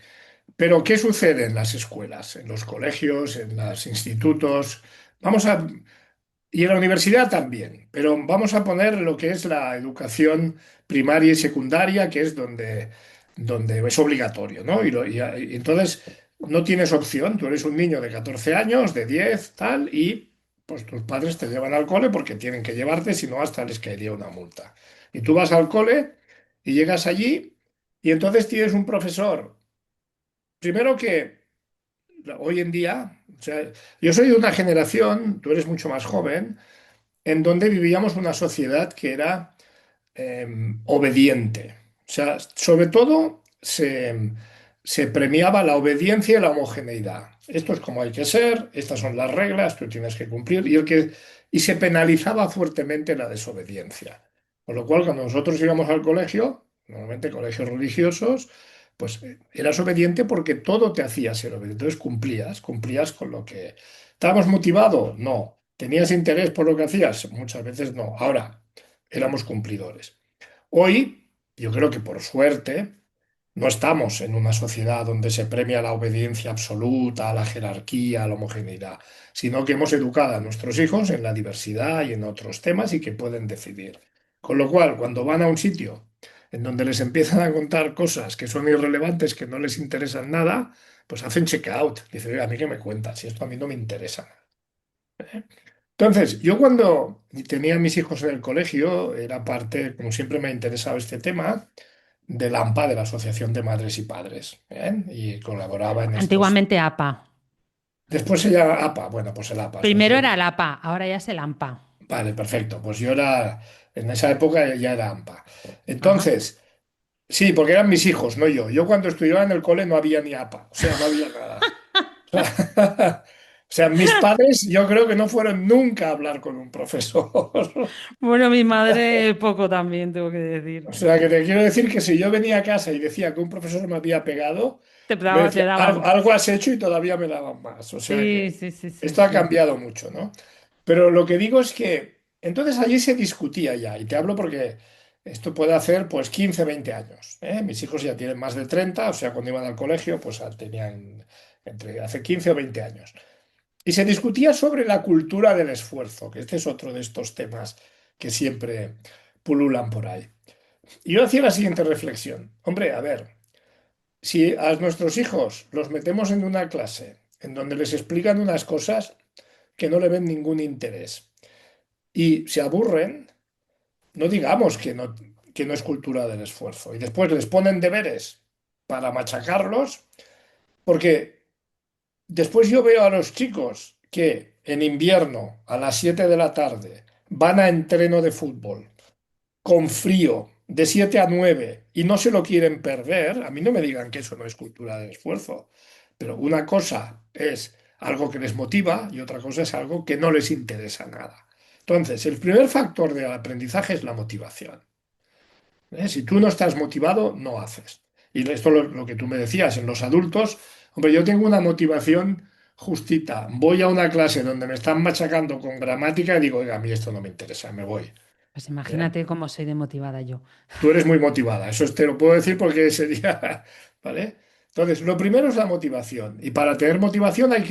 Pero ¿qué sucede en las escuelas, en los colegios, en los institutos? Vamos a, y en la universidad también, pero vamos a poner lo que es la educación primaria y secundaria, que es donde es obligatorio, ¿no? Y entonces no tienes opción, tú eres un niño de 14 años, de 10 tal, y pues tus padres te llevan al cole porque tienen que llevarte, si no hasta les caería una multa. Y tú vas al cole y llegas allí y entonces tienes un profesor, primero que hoy en día, o sea, yo soy de una generación, tú eres mucho más joven, en donde vivíamos una sociedad que era eh, obediente. O sea, sobre todo se premiaba la obediencia y la homogeneidad. Esto es como hay que ser, estas son las reglas, tú tienes que cumplir, y se penalizaba fuertemente la desobediencia. Con lo cual, cuando nosotros íbamos al colegio, normalmente colegios religiosos, pues eras obediente porque todo te hacía ser obediente. Entonces cumplías con lo que... ¿Estábamos motivados? No. ¿Tenías interés por lo que hacías? Muchas veces no. Ahora, éramos cumplidores. Hoy, yo creo que por suerte, no estamos en una sociedad donde se premia la obediencia absoluta, a la jerarquía, a la homogeneidad, sino que hemos educado a nuestros hijos en la diversidad y en otros temas y que pueden decidir. Con lo cual, cuando van a un sitio en donde les empiezan a contar cosas que son irrelevantes, que no les interesan nada, pues hacen check out. Dicen, "Oiga, a mí qué me cuentas, si esto a mí no me interesa". Entonces, yo cuando tenía a mis hijos en el colegio, era parte, como siempre me ha interesado este tema, del AMPA, de la Asociación de Madres y Padres, ¿eh? Y colaboraba en estos. Antiguamente APA. Después se llama APA, bueno, pues el APA, Primero Asociación. era el APA, ahora ya es el AMPA. Vale, perfecto. Pues yo era, en esa época ya era AMPA. Ajá. Entonces, sí, porque eran mis hijos, no yo. Yo cuando estudiaba en el cole no había ni APA, o sea, no había nada. O sea, mis padres yo creo que no fueron nunca a hablar con un profesor. Bueno, mi madre poco también, tengo que decir. O sea, que te quiero decir que si yo venía a casa y decía que un profesor me había pegado, yo Te decía, algo, daban. algo has hecho y todavía me daban más. O sea Sí, que sí, sí, sí, esto ha sí. cambiado mucho, ¿no? Pero lo que digo es que entonces allí se discutía ya, y te hablo porque esto puede hacer pues 15 20 años, ¿eh? Mis hijos ya tienen más de 30, o sea, cuando iban al colegio, pues tenían entre hace 15 o 20 años. Y se discutía sobre la cultura del esfuerzo, que este es otro de estos temas que siempre pululan por ahí. Y yo hacía la siguiente reflexión. Hombre, a ver, si a nuestros hijos los metemos en una clase en donde les explican unas cosas que no le ven ningún interés y se aburren, no digamos que no es cultura del esfuerzo. Y después les ponen deberes para machacarlos, porque después yo veo a los chicos que en invierno a las 7 de la tarde van a entreno de fútbol con frío de 7 a 9 y no se lo quieren perder, a mí no me digan que eso no es cultura del esfuerzo, pero una cosa es algo que les motiva y otra cosa es algo que no les interesa nada. Entonces, el primer factor del aprendizaje es la motivación. Si tú no estás motivado, no haces. Y esto lo que tú me decías, en los adultos, hombre, yo tengo una motivación justita. Voy a una clase donde me están machacando con gramática y digo, oiga, a mí esto no me interesa, me voy. Pues ¿Eh? imagínate cómo soy de motivada yo. Tú eres muy motivada, eso te lo puedo decir porque sería, ¿vale? Entonces, lo primero es la motivación. Y para tener motivación hay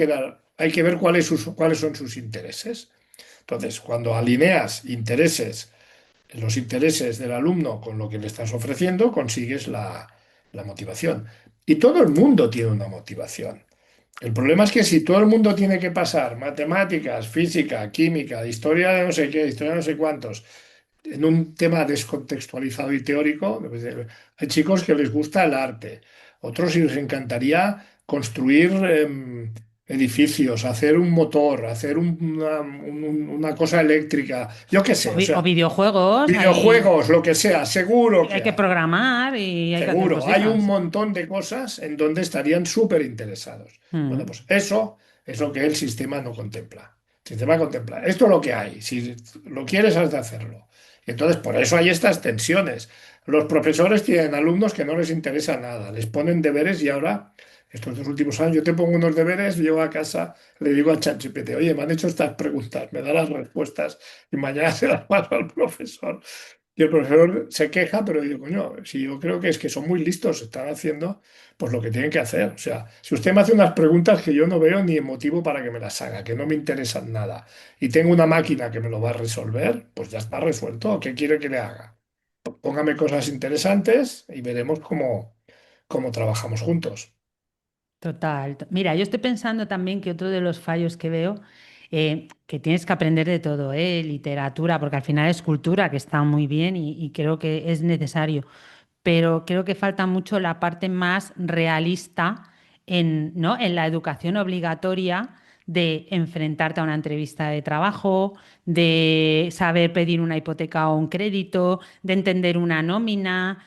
que ver cuáles son sus intereses. Entonces, cuando alineas los intereses del alumno con lo que le estás ofreciendo, consigues la motivación. Y todo el mundo tiene una motivación. El problema es que si todo el mundo tiene que pasar matemáticas, física, química, historia de no sé qué, historia de no sé cuántos, en un tema descontextualizado y teórico, pues, hay chicos que les gusta el arte, otros les encantaría construir edificios, hacer un motor, hacer una cosa eléctrica, yo qué sé, o O sea, videojuegos, videojuegos, lo que sea, seguro hay que que hay. programar y hay que hacer Seguro, hay un cositas. montón de cosas en donde estarían súper interesados. Bueno, Mm. pues eso es lo que el sistema no contempla. El sistema contempla, esto es lo que hay, si lo quieres has de hacerlo. Entonces, por eso hay estas tensiones. Los profesores tienen alumnos que no les interesa nada, les ponen deberes y ahora estos 2 últimos años, yo te pongo unos deberes, llego a casa, le digo a ChatGPT, oye, me han hecho estas preguntas, me da las respuestas y mañana se las paso al profesor. Y el profesor se queja, pero digo, coño, si yo creo que es que son muy listos, están haciendo pues lo que tienen que hacer. O sea, si usted me hace unas preguntas que yo no veo ni motivo para que me las haga, que no me interesan nada, y tengo una máquina que me lo va a resolver, pues ya está resuelto. ¿Qué quiere que le haga? Póngame cosas interesantes y veremos cómo trabajamos juntos. Total. Mira, yo estoy pensando también que otro de los fallos que veo, que tienes que aprender de todo, literatura, porque al final es cultura, que está muy bien y creo que es necesario, pero creo que falta mucho la parte más realista en, ¿no? En la educación obligatoria de enfrentarte a una entrevista de trabajo, de saber pedir una hipoteca o un crédito, de entender una nómina,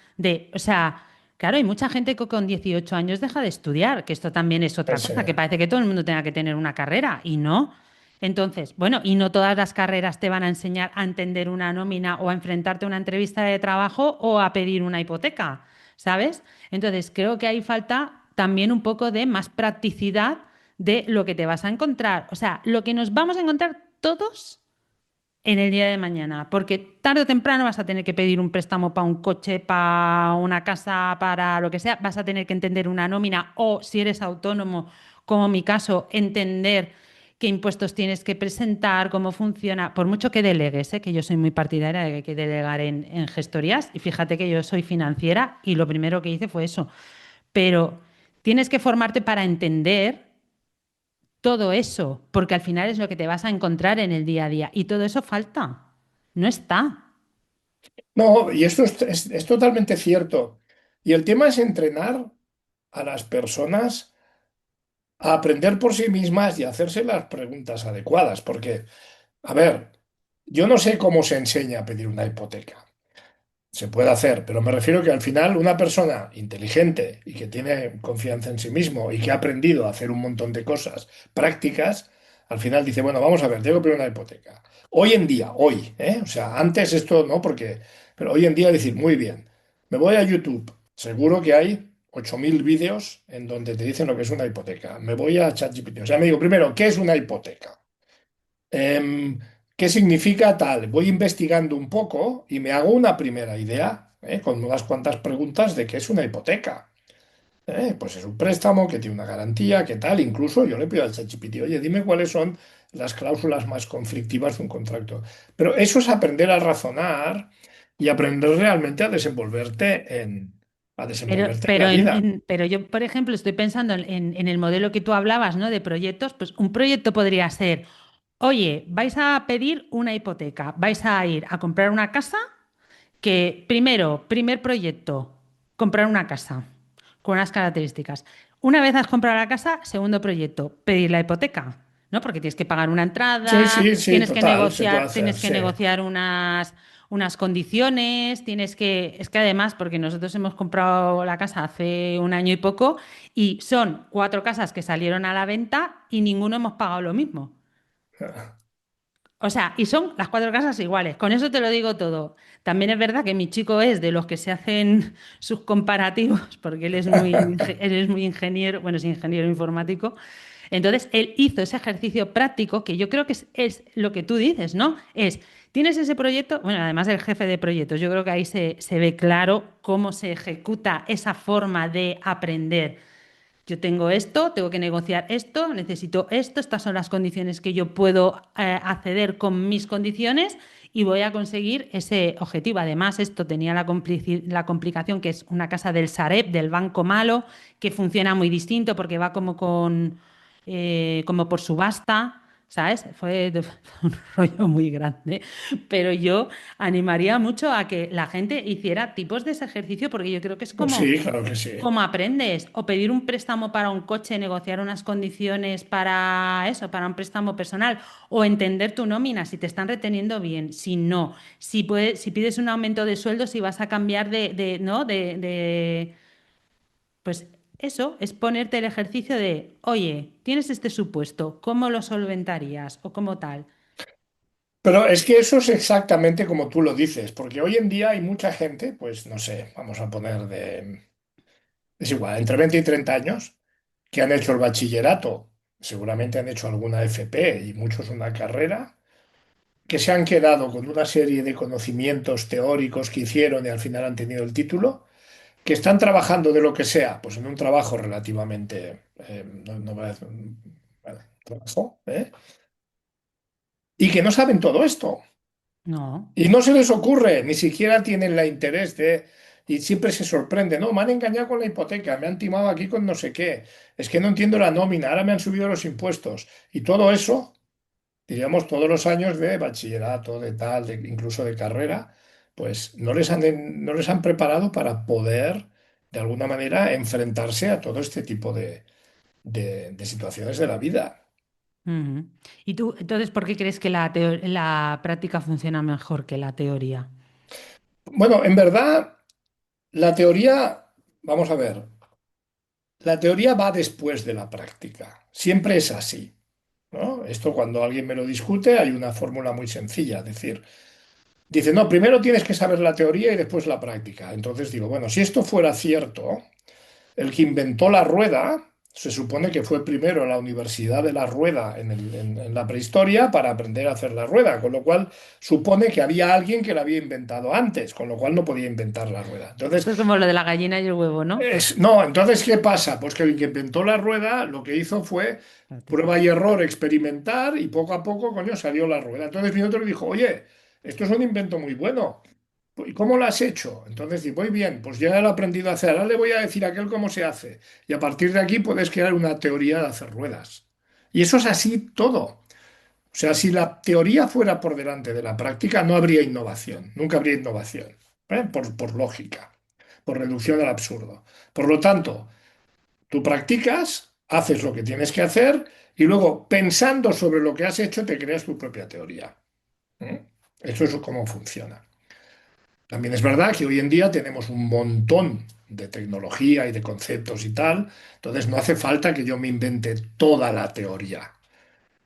o sea, claro, hay mucha gente que con 18 años deja de estudiar, que esto también es otra cosa, que parece que todo el mundo tenga que tener una carrera y no. Entonces, bueno, y no todas las carreras te van a enseñar a entender una nómina o a enfrentarte a una entrevista de trabajo o a pedir una hipoteca, ¿sabes? Entonces, creo que ahí falta también un poco de más practicidad de lo que te vas a encontrar. O sea, lo que nos vamos a encontrar todos en el día de mañana, porque tarde o temprano vas a tener que pedir un préstamo para un coche, para una casa, para lo que sea, vas a tener que entender una nómina o si eres autónomo, como mi caso, entender qué impuestos tienes que presentar, cómo funciona, por mucho que delegues, que yo soy muy partidaria de que hay que delegar en gestorías y fíjate que yo soy financiera y lo primero que hice fue eso, pero tienes que formarte para entender todo eso, porque al final es lo que te vas a encontrar en el día a día y todo eso falta, no está. No, y esto es totalmente cierto. Y el tema es entrenar a las personas a aprender por sí mismas y a hacerse las preguntas adecuadas, porque, a ver, yo no sé cómo se enseña a pedir una hipoteca. Se puede hacer, pero me refiero que al final una persona inteligente y que tiene confianza en sí mismo y que ha aprendido a hacer un montón de cosas prácticas, al final dice, bueno, vamos a ver, tengo que pedir una hipoteca. Hoy en día, hoy, ¿eh? O sea, antes esto no, porque, pero hoy en día decir, muy bien, me voy a YouTube, seguro que hay 8.000 vídeos en donde te dicen lo que es una hipoteca. Me voy a ChatGPT, o sea, me digo, primero, ¿qué es una hipoteca? Em, ¿Qué significa tal? Voy investigando un poco y me hago una primera idea, con unas cuantas preguntas de qué es una hipoteca. Pues es un préstamo que tiene una garantía, qué tal. Incluso yo le pido al ChatGPT, oye, dime cuáles son las cláusulas más conflictivas de un contrato. Pero eso es aprender a razonar y aprender realmente a desenvolverte en la vida. Pero yo, por ejemplo, estoy pensando en el modelo que tú hablabas, ¿no? De proyectos, pues un proyecto podría ser, oye, vais a pedir una hipoteca, vais a ir a comprar una casa, que primero, primer proyecto, comprar una casa con unas características. Una vez has comprado la casa, segundo proyecto, pedir la hipoteca, ¿no? Porque tienes que pagar una Sí, entrada, sí, sí, total, se puede hacer, tienes que sí. negociar unas condiciones, es que además, porque nosotros hemos comprado la casa hace un año y poco y son 4 casas que salieron a la venta y ninguno hemos pagado lo mismo. O sea, y son las 4 casas iguales. Con eso te lo digo todo. También es verdad que mi chico es de los que se hacen sus comparativos, porque él es muy ingeniero, bueno, es ingeniero informático. Entonces, él hizo ese ejercicio práctico que yo creo que es lo que tú dices, ¿no? Tienes ese proyecto, bueno, además del jefe de proyectos, yo creo que ahí se ve claro cómo se ejecuta esa forma de aprender. Yo tengo esto, tengo que negociar esto, necesito esto, estas son las condiciones que yo puedo acceder con mis condiciones y voy a conseguir ese objetivo. Además, esto tenía la complicación que es una casa del Sareb, del Banco Malo, que funciona muy distinto porque va como por subasta, ¿sabes? Fue un rollo muy grande. Pero yo animaría mucho a que la gente hiciera tipos de ese ejercicio porque yo creo que es Pues como sí, claro que sí. ¿cómo aprendes? O pedir un préstamo para un coche, negociar unas condiciones para eso, para un préstamo personal, o entender tu nómina, si te están reteniendo bien, si no, si pides un aumento de sueldo, si vas a cambiar ¿no? Pues eso es ponerte el ejercicio de, oye, tienes este supuesto, ¿cómo lo solventarías? O como tal. Pero es que eso es exactamente como tú lo dices, porque hoy en día hay mucha gente, pues no sé, vamos a poner es igual, entre 20 y 30 años, que han hecho el bachillerato, seguramente han hecho alguna FP y muchos una carrera, que se han quedado con una serie de conocimientos teóricos que hicieron y al final han tenido el título, que están trabajando de lo que sea, pues en un trabajo relativamente, no voy a decir, bueno, trabajo, y que no saben todo esto. No. Y no se les ocurre, ni siquiera tienen la interés de... Y siempre se sorprende, no, me han engañado con la hipoteca, me han timado aquí con no sé qué, es que no entiendo la nómina, ahora me han subido los impuestos. Y todo eso, diríamos, todos los años de bachillerato, de tal, incluso de carrera, pues no les han preparado para poder, de alguna manera, enfrentarse a todo este tipo de situaciones de la vida. Ujú. ¿Y tú, entonces, por qué crees que la práctica funciona mejor que la teoría? Bueno, en verdad, la teoría, vamos a ver. La teoría va después de la práctica. Siempre es así, ¿no? Esto cuando alguien me lo discute hay una fórmula muy sencilla, es decir, dice, no, primero tienes que saber la teoría y después la práctica. Entonces digo, bueno, si esto fuera cierto, el que inventó la rueda se supone que fue primero a la Universidad de la Rueda en la prehistoria para aprender a hacer la rueda, con lo cual supone que había alguien que la había inventado antes, con lo cual no podía inventar la rueda. Entonces, Esto es como lo de la gallina y el huevo, ¿no? no, entonces, ¿qué pasa? Pues que el que inventó la rueda lo que hizo fue Práctica. prueba y error, experimentar y poco a poco, coño, salió la rueda. Entonces vino otro y dijo, oye, esto es un invento muy bueno. ¿Y cómo lo has hecho? Entonces, digo, muy bien, pues ya lo he aprendido a hacer. Ahora le voy a decir a aquel cómo se hace. Y a partir de aquí puedes crear una teoría de hacer ruedas. Y eso es así todo. O sea, si la teoría fuera por delante de la práctica, no habría innovación. Nunca habría innovación. Por lógica, por reducción al absurdo. Por lo tanto, tú practicas, haces lo que tienes que hacer y luego, pensando sobre lo que has hecho, te creas tu propia teoría. ¿Eh? Eso es cómo funciona. También es verdad que hoy en día tenemos un montón de tecnología y de conceptos y tal, entonces no hace falta que yo me invente toda la teoría.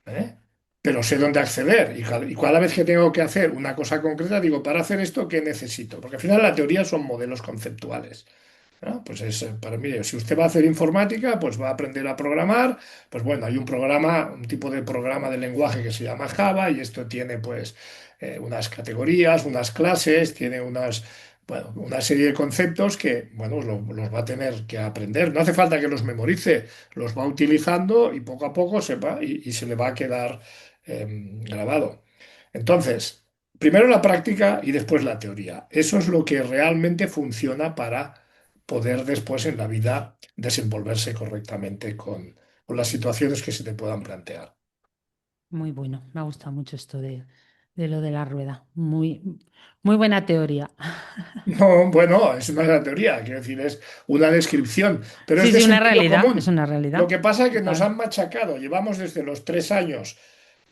¿Eh? Pero sé dónde acceder y cada vez que tengo que hacer una cosa concreta, digo, para hacer esto, ¿qué necesito? Porque al final la teoría son modelos conceptuales. ¿No? Pues es, para mí, si usted va a hacer informática, pues va a aprender a programar, pues bueno, hay un programa, un tipo de programa de lenguaje que se llama Java y esto tiene pues unas categorías, unas clases, tiene bueno, una serie de conceptos que, bueno, los va a tener que aprender. No hace falta que los memorice, los va utilizando y poco a poco sepa y se le va a quedar grabado. Entonces, primero la práctica y después la teoría. Eso es lo que realmente funciona para poder después en la vida desenvolverse correctamente con las situaciones que se te puedan plantear. Muy bueno, me ha gustado mucho esto de lo de la rueda. Muy buena teoría. No, bueno, es una teoría, quiero decir, es una descripción, pero es Sí, de sí, una sentido realidad, es común. una Lo realidad. que pasa es que nos Total. han machacado, llevamos desde los 3 años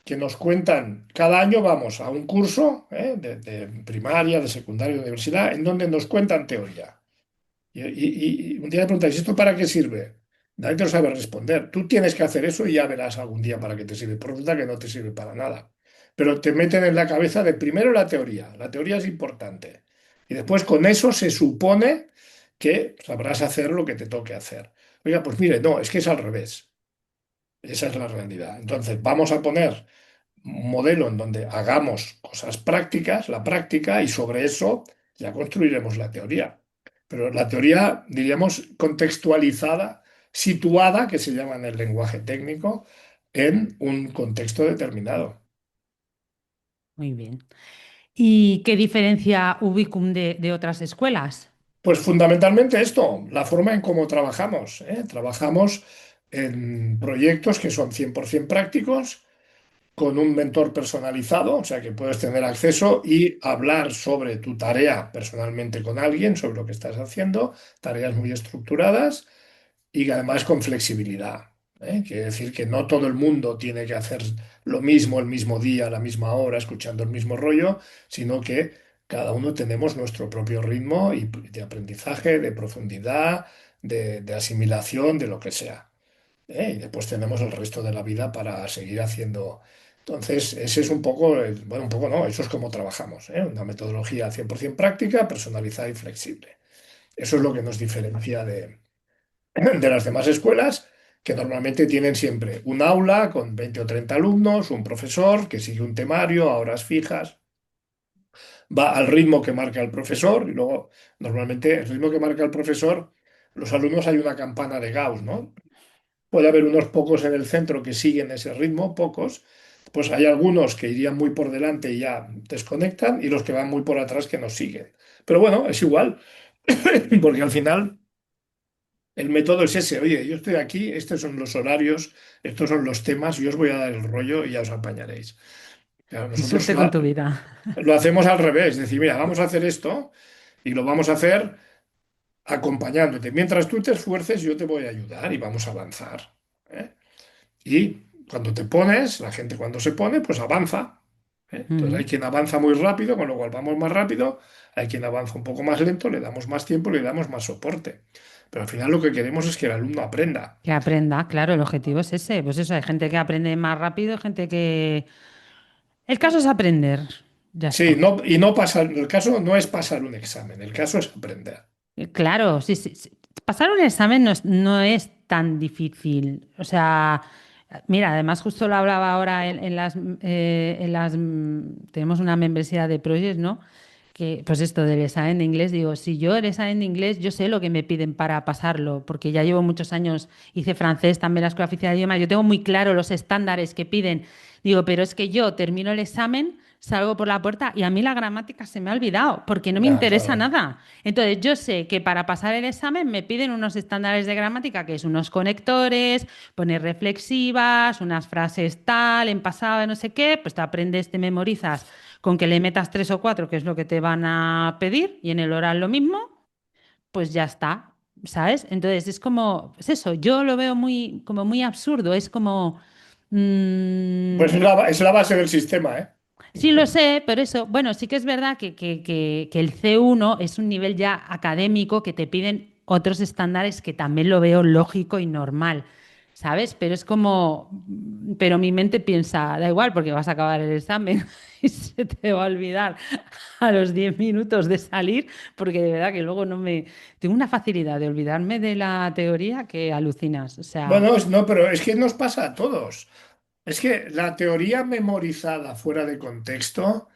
que nos cuentan, cada año vamos a un curso, de primaria, de secundaria, de universidad, en donde nos cuentan teoría. Y un día le preguntáis, ¿esto para qué sirve? Nadie te lo sabe responder. Tú tienes que hacer eso y ya verás algún día para qué te sirve. Por resulta que no te sirve para nada. Pero te meten en la cabeza de primero la teoría. La teoría es importante. Y después con eso se supone que sabrás hacer lo que te toque hacer. Oiga, pues mire, no, es que es al revés. Esa es la realidad. Entonces, vamos a poner un modelo en donde hagamos cosas prácticas, la práctica, y sobre eso ya construiremos la teoría. Pero la teoría, diríamos, contextualizada, situada, que se llama en el lenguaje técnico, en un contexto determinado. Muy bien. ¿Y qué diferencia Ubicum de otras escuelas? Pues fundamentalmente esto, la forma en cómo trabajamos. Trabajamos en proyectos que son 100% prácticos con un mentor personalizado, o sea que puedes tener acceso y hablar sobre tu tarea personalmente con alguien, sobre lo que estás haciendo, tareas muy estructuradas y además con flexibilidad. Quiere decir que no todo el mundo tiene que hacer lo mismo el mismo día, a la misma hora, escuchando el mismo rollo, sino que cada uno tenemos nuestro propio ritmo y de aprendizaje, de profundidad, de asimilación, de lo que sea. Y después tenemos el resto de la vida para seguir haciendo. Entonces, ese es un poco, bueno, un poco no, eso es como trabajamos, una metodología 100% práctica, personalizada y flexible. Eso es lo que nos diferencia de las demás escuelas, que normalmente tienen siempre un aula con 20 o 30 alumnos, un profesor que sigue un temario a horas fijas, va al ritmo que marca el profesor y luego normalmente el ritmo que marca el profesor, los alumnos hay una campana de Gauss, ¿no? Puede haber unos pocos en el centro que siguen ese ritmo, pocos. Pues hay algunos que irían muy por delante y ya desconectan y los que van muy por atrás que nos siguen. Pero bueno, es igual, porque al final el método es ese. Oye, yo estoy aquí, estos son los horarios, estos son los temas, yo os voy a dar el rollo y ya os apañaréis. Claro, nosotros Suerte con tu vida. lo hacemos al revés, decir, mira, vamos a hacer esto y lo vamos a hacer acompañándote. Mientras tú te esfuerces, yo te voy a ayudar y vamos a avanzar. ¿Eh? Y cuando te pones, la gente cuando se pone, pues avanza. ¿Eh? Entonces hay Mm. quien avanza muy rápido, con lo cual vamos más rápido, hay quien avanza un poco más lento, le damos más tiempo, le damos más soporte. Pero al final lo que queremos es que el alumno aprenda. Que aprenda, claro, el objetivo es ese. Pues eso, hay gente que aprende más rápido, gente que... El caso es aprender. Ya Sí, está. no, y no pasar, el caso no es pasar un examen, el caso es aprender. Claro, sí, sí, sí. Pasar un examen no es tan difícil. O sea, mira, además justo lo hablaba ahora tenemos una membresía de Project, ¿no? Que, pues esto del examen de inglés, digo, si yo el examen de inglés, yo sé lo que me piden para pasarlo, porque ya llevo muchos años, hice francés, también la Escuela Oficial de Idiomas, yo tengo muy claro los estándares que piden. Digo, pero es que yo termino el examen, salgo por la puerta y a mí la gramática se me ha olvidado, porque no me Ya, interesa claro. nada. Entonces, yo sé que para pasar el examen me piden unos estándares de gramática, que es unos conectores, poner reflexivas, unas frases tal, en pasado, no sé qué, pues te aprendes, te memorizas con que le metas tres o cuatro, que es lo que te van a pedir, y en el oral lo mismo, pues ya está, ¿sabes? Entonces es como, es eso, yo lo veo muy, como muy absurdo, es como, mm, Pues es la base del sistema, ¿eh? sí lo sé, pero eso, bueno, sí que es verdad que el C1 es un nivel ya académico que te piden otros estándares que también lo veo lógico y normal, ¿sabes? Pero es como, pero mi mente piensa, da igual porque vas a acabar el examen y se te va a olvidar a los 10 minutos de salir, porque de verdad que luego no me... Tengo una facilidad de olvidarme de la teoría que alucinas, o sea... Bueno, no, pero es que nos pasa a todos. Es que la teoría memorizada fuera de contexto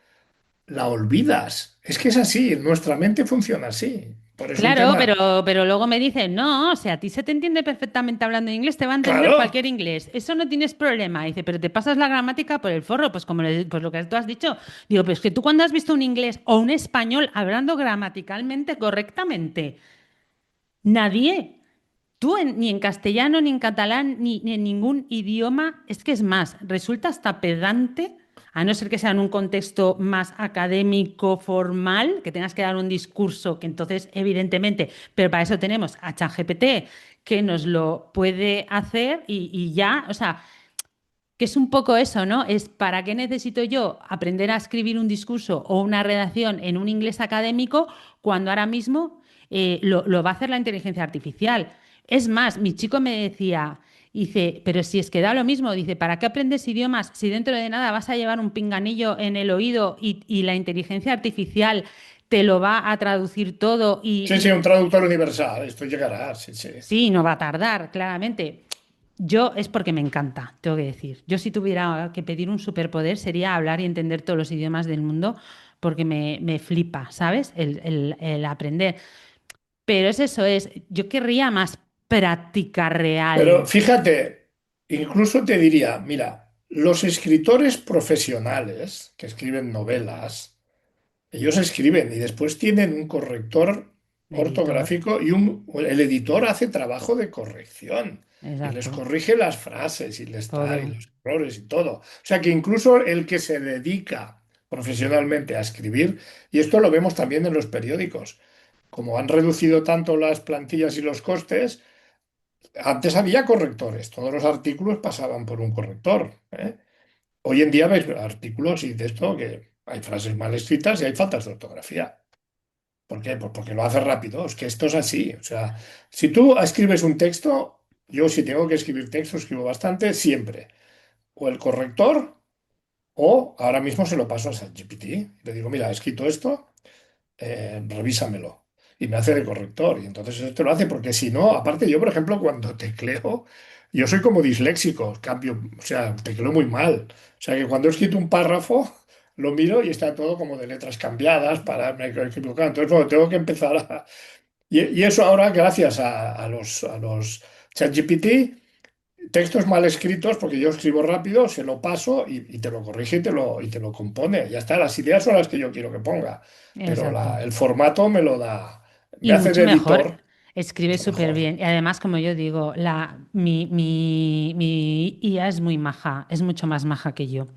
la olvidas. Es que es así, nuestra mente funciona así. Por es un Claro, tema. pero luego me dicen, no, o sea, a ti se te entiende perfectamente hablando inglés, te va a entender Claro, cualquier inglés, eso no tienes problema. Dice, pero te pasas la gramática por el forro, pues como pues lo que tú has dicho. Digo, pero es que tú cuando has visto un inglés o un español hablando gramaticalmente correctamente, nadie, ni en castellano, ni en catalán, ni en ningún idioma, es que es más, resulta hasta pedante, a no ser que sea en un contexto más académico, formal, que tengas que dar un discurso, que entonces, evidentemente, pero para eso tenemos a ChatGPT, que nos lo puede hacer y ya, o sea, que es un poco eso, ¿no? Es para qué necesito yo aprender a escribir un discurso o una redacción en un inglés académico cuando ahora mismo lo va a hacer la inteligencia artificial. Es más, mi chico me decía, dice, pero si es que da lo mismo, dice, ¿para qué aprendes idiomas si dentro de nada vas a llevar un pinganillo en el oído y la inteligencia artificial te lo va a traducir todo sí, sí, un traductor universal, esto llegará, sí, sí. sí, no va a tardar, claramente. Yo es porque me encanta, tengo que decir. Yo si tuviera que pedir un superpoder sería hablar y entender todos los idiomas del mundo porque me flipa, ¿sabes? El aprender. Pero es eso, yo querría más práctica Pero real. fíjate, incluso te diría, mira, los escritores profesionales que escriben novelas, ellos escriben y después tienen un corrector Editor, ortográfico y el editor hace trabajo de corrección y les exacto, corrige las frases y les tal y todo. los errores y todo. O sea que incluso el que se dedica profesionalmente a escribir, y esto lo vemos también en los periódicos, como han reducido tanto las plantillas y los costes, antes había correctores, todos los artículos pasaban por un corrector, ¿eh? Hoy en día ves artículos y de esto que hay frases mal escritas y hay faltas de ortografía. ¿Por qué? Pues porque lo hace rápido. Es que esto es así. O sea, si tú escribes un texto, yo si tengo que escribir texto, escribo bastante, siempre. O el corrector, o ahora mismo se lo paso a ChatGPT. Le digo, mira, he escrito esto, revísamelo. Y me hace de corrector. Y entonces esto lo hace porque si no, aparte yo, por ejemplo, cuando tecleo. Yo soy como disléxico, cambio, o sea, tecleo muy mal. O sea, que cuando he escrito un párrafo, lo miro y está todo como de letras cambiadas para me he equivocado. Entonces, bueno, tengo que empezar a... Y eso ahora, gracias a los ChatGPT, textos mal escritos, porque yo escribo rápido, se lo paso y te lo corrige y te lo compone. Ya está, las ideas son las que yo quiero que ponga, pero Exacto. el formato me lo da, me Y hace mucho de mejor, editor, escribe mucho súper mejor. bien. Y además, como yo digo, mi IA es muy maja, es mucho más maja que yo.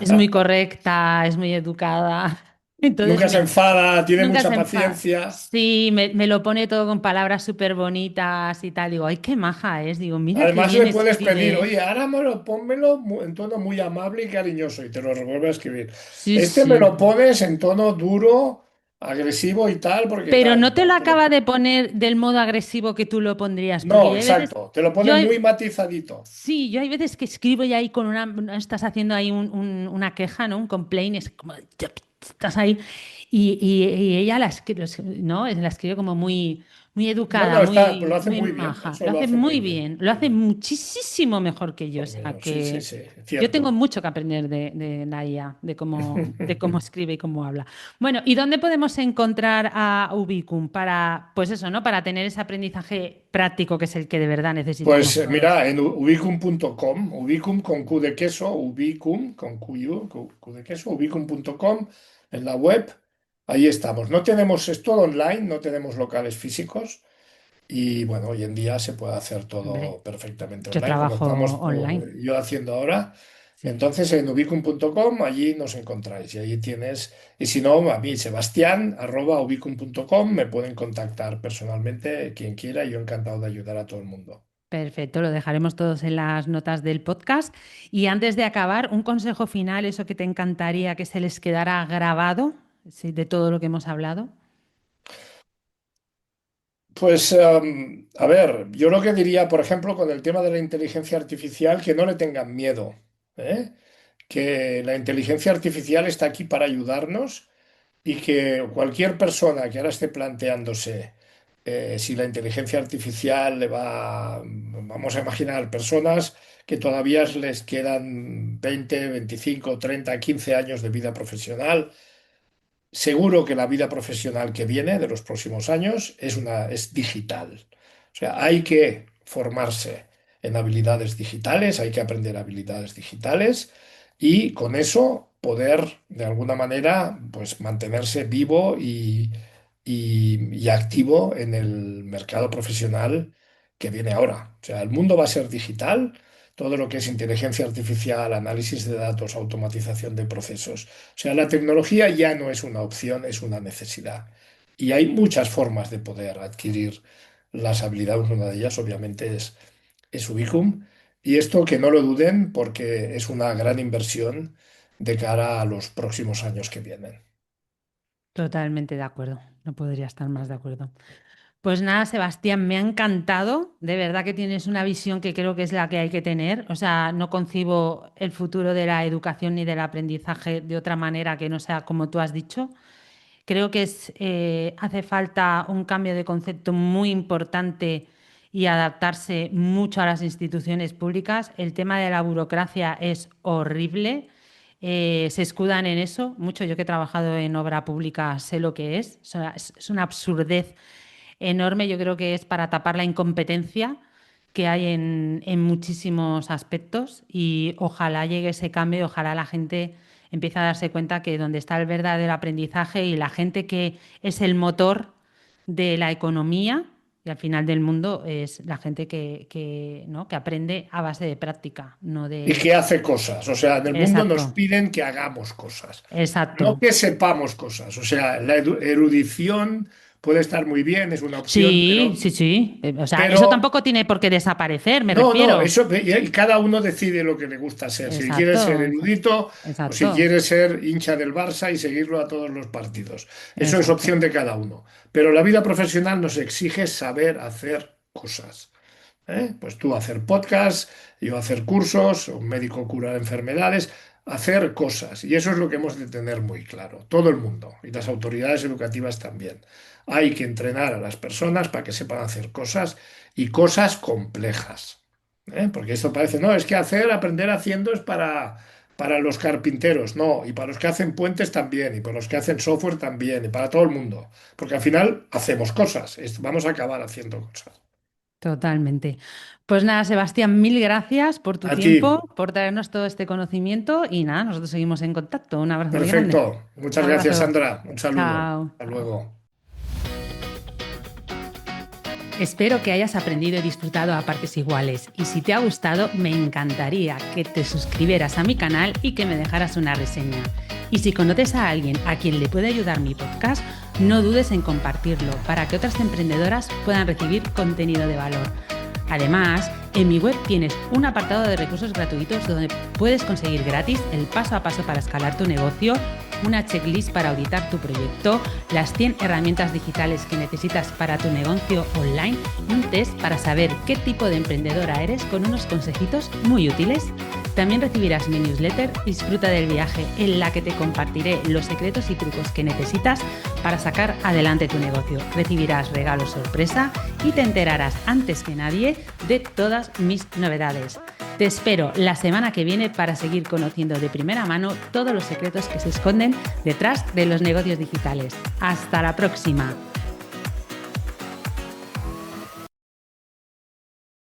Es muy correcta, es muy educada. Entonces, Nunca se enfada, tiene nunca mucha se enfada. paciencia. Sí, me lo pone todo con palabras súper bonitas y tal. Digo, ay, qué maja es. Digo, mira qué Además bien le puedes escribe, pedir, ¿eh? oye, ahora pónmelo en tono muy amable y cariñoso y te lo revuelve a escribir. Sí, Este me sí. lo pones en tono duro, agresivo y tal, porque Pero tal. no te No, lo acaba de poner del modo agresivo que tú lo pondrías, porque no, yo hay veces, exacto, te lo pone yo muy hay- matizadito. sí, yo hay veces que escribo y ahí con estás haciendo ahí una queja, ¿no? Un complaint, es como, estás ahí y ella ¿no? La escribe como muy No, educada, no, pues lo muy, hace muy muy bien, maja. eso Lo lo hace hace muy muy bien. bien, lo hace muchísimo mejor que yo, o Pues sea sí, sí, que sí, yo tengo cierto. mucho que aprender de la IA, de cómo escribe y cómo habla. Bueno, ¿y dónde podemos encontrar a Ubicum para, pues eso, ¿no? Para tener ese aprendizaje práctico que es el que de verdad necesitamos Pues todos. mira, en ubicum.com, ubicum con Q de queso, ubicum con Q de queso, ubicum.com en la web, ahí estamos. No tenemos, es todo online, no tenemos locales físicos y bueno, hoy en día se puede hacer Hombre, todo perfectamente yo online, como estamos trabajo online. yo haciendo ahora. Sí, Entonces en ubicum.com allí nos encontráis y allí tienes, y si no, a mí, Sebastián@ubicum.com, me pueden contactar personalmente quien quiera y yo encantado de ayudar a todo el mundo. perfecto, lo dejaremos todos en las notas del podcast. Y antes de acabar, un consejo final, eso que te encantaría que se les quedara grabado, sí, de todo lo que hemos hablado. Pues, a ver, yo lo que diría, por ejemplo, con el tema de la inteligencia artificial, que no le tengan miedo, ¿eh? Que la inteligencia artificial está aquí para ayudarnos y que cualquier persona que ahora esté planteándose si la inteligencia artificial vamos a imaginar personas que todavía les quedan 20, 25, 30, 15 años de vida profesional. Seguro que la vida profesional que viene de los próximos años es digital. O sea, hay que formarse en habilidades digitales, hay que aprender habilidades digitales y con eso poder, de alguna manera, pues mantenerse vivo y activo en el mercado profesional que viene ahora. O sea, el mundo va a ser digital, todo lo que es inteligencia artificial, análisis de datos, automatización de procesos. O sea, la tecnología ya no es una opción, es una necesidad. Y hay muchas formas de poder adquirir las habilidades. Una de ellas, obviamente, es Ubicum. Y esto que no lo duden porque es una gran inversión de cara a los próximos años que vienen. Totalmente de acuerdo, no podría estar más de acuerdo. Pues nada, Sebastián, me ha encantado. De verdad que tienes una visión que creo que es la que hay que tener. O sea, no concibo el futuro de la educación ni del aprendizaje de otra manera que no sea como tú has dicho. Creo que hace falta un cambio de concepto muy importante y adaptarse mucho a las instituciones públicas. El tema de la burocracia es horrible. Se escudan en eso mucho. Yo que he trabajado en obra pública sé lo que es. O sea, es una absurdez enorme. Yo creo que es para tapar la incompetencia que hay en muchísimos aspectos y ojalá llegue ese cambio y ojalá la gente empiece a darse cuenta que donde está el verdadero aprendizaje y la gente que es el motor de la economía y al final del mundo es la gente ¿no? que aprende a base de práctica, no Y de... que hace cosas. O sea, en el mundo Exacto, nos piden que hagamos cosas, no exacto. que sepamos cosas. O sea, la erudición puede estar muy bien, es una opción, Sí, sí, sí. O sea, eso pero tampoco tiene por qué desaparecer, me no, no, refiero. eso y cada uno decide lo que le gusta ser. Si quiere ser Exacto, erudito o si exacto, quiere ser hincha del Barça y seguirlo a todos los partidos. Eso es exacto. opción de cada uno. Pero la vida profesional nos exige saber hacer cosas. Pues tú hacer podcast, yo hacer cursos, un médico curar enfermedades, hacer cosas. Y eso es lo que hemos de tener muy claro, todo el mundo, y las autoridades educativas también. Hay que entrenar a las personas para que sepan hacer cosas y cosas complejas. Porque esto parece, no, es que aprender haciendo es para los carpinteros, no, y para los que hacen puentes también, y para los que hacen software también, y para todo el mundo. Porque al final hacemos cosas, vamos a acabar haciendo cosas. Totalmente. Pues nada, Sebastián, mil gracias por tu A ti, tiempo, por traernos todo este conocimiento y nada, nosotros seguimos en contacto. Un abrazo muy grande. perfecto. Muchas gracias, Abrazo. Sandra. Un saludo. Chao. Hasta Chao. luego. Espero que hayas aprendido y disfrutado a partes iguales y si te ha gustado me encantaría que te suscribieras a mi canal y que me dejaras una reseña. Y si conoces a alguien a quien le puede ayudar mi podcast, no dudes en compartirlo para que otras emprendedoras puedan recibir contenido de valor. Además, en mi web tienes un apartado de recursos gratuitos donde puedes conseguir gratis el paso a paso para escalar tu negocio, una checklist para auditar tu proyecto, las 100 herramientas digitales que necesitas para tu negocio online y un test para saber qué tipo de emprendedora eres con unos consejitos muy útiles. También recibirás mi newsletter Disfruta del viaje, en la que te compartiré los secretos y trucos que necesitas para sacar adelante tu negocio. Recibirás regalos sorpresa y te enterarás antes que nadie de todas mis novedades. Te espero la semana que viene para seguir conociendo de primera mano todos los secretos que se esconden detrás de los negocios digitales. ¡Hasta la próxima!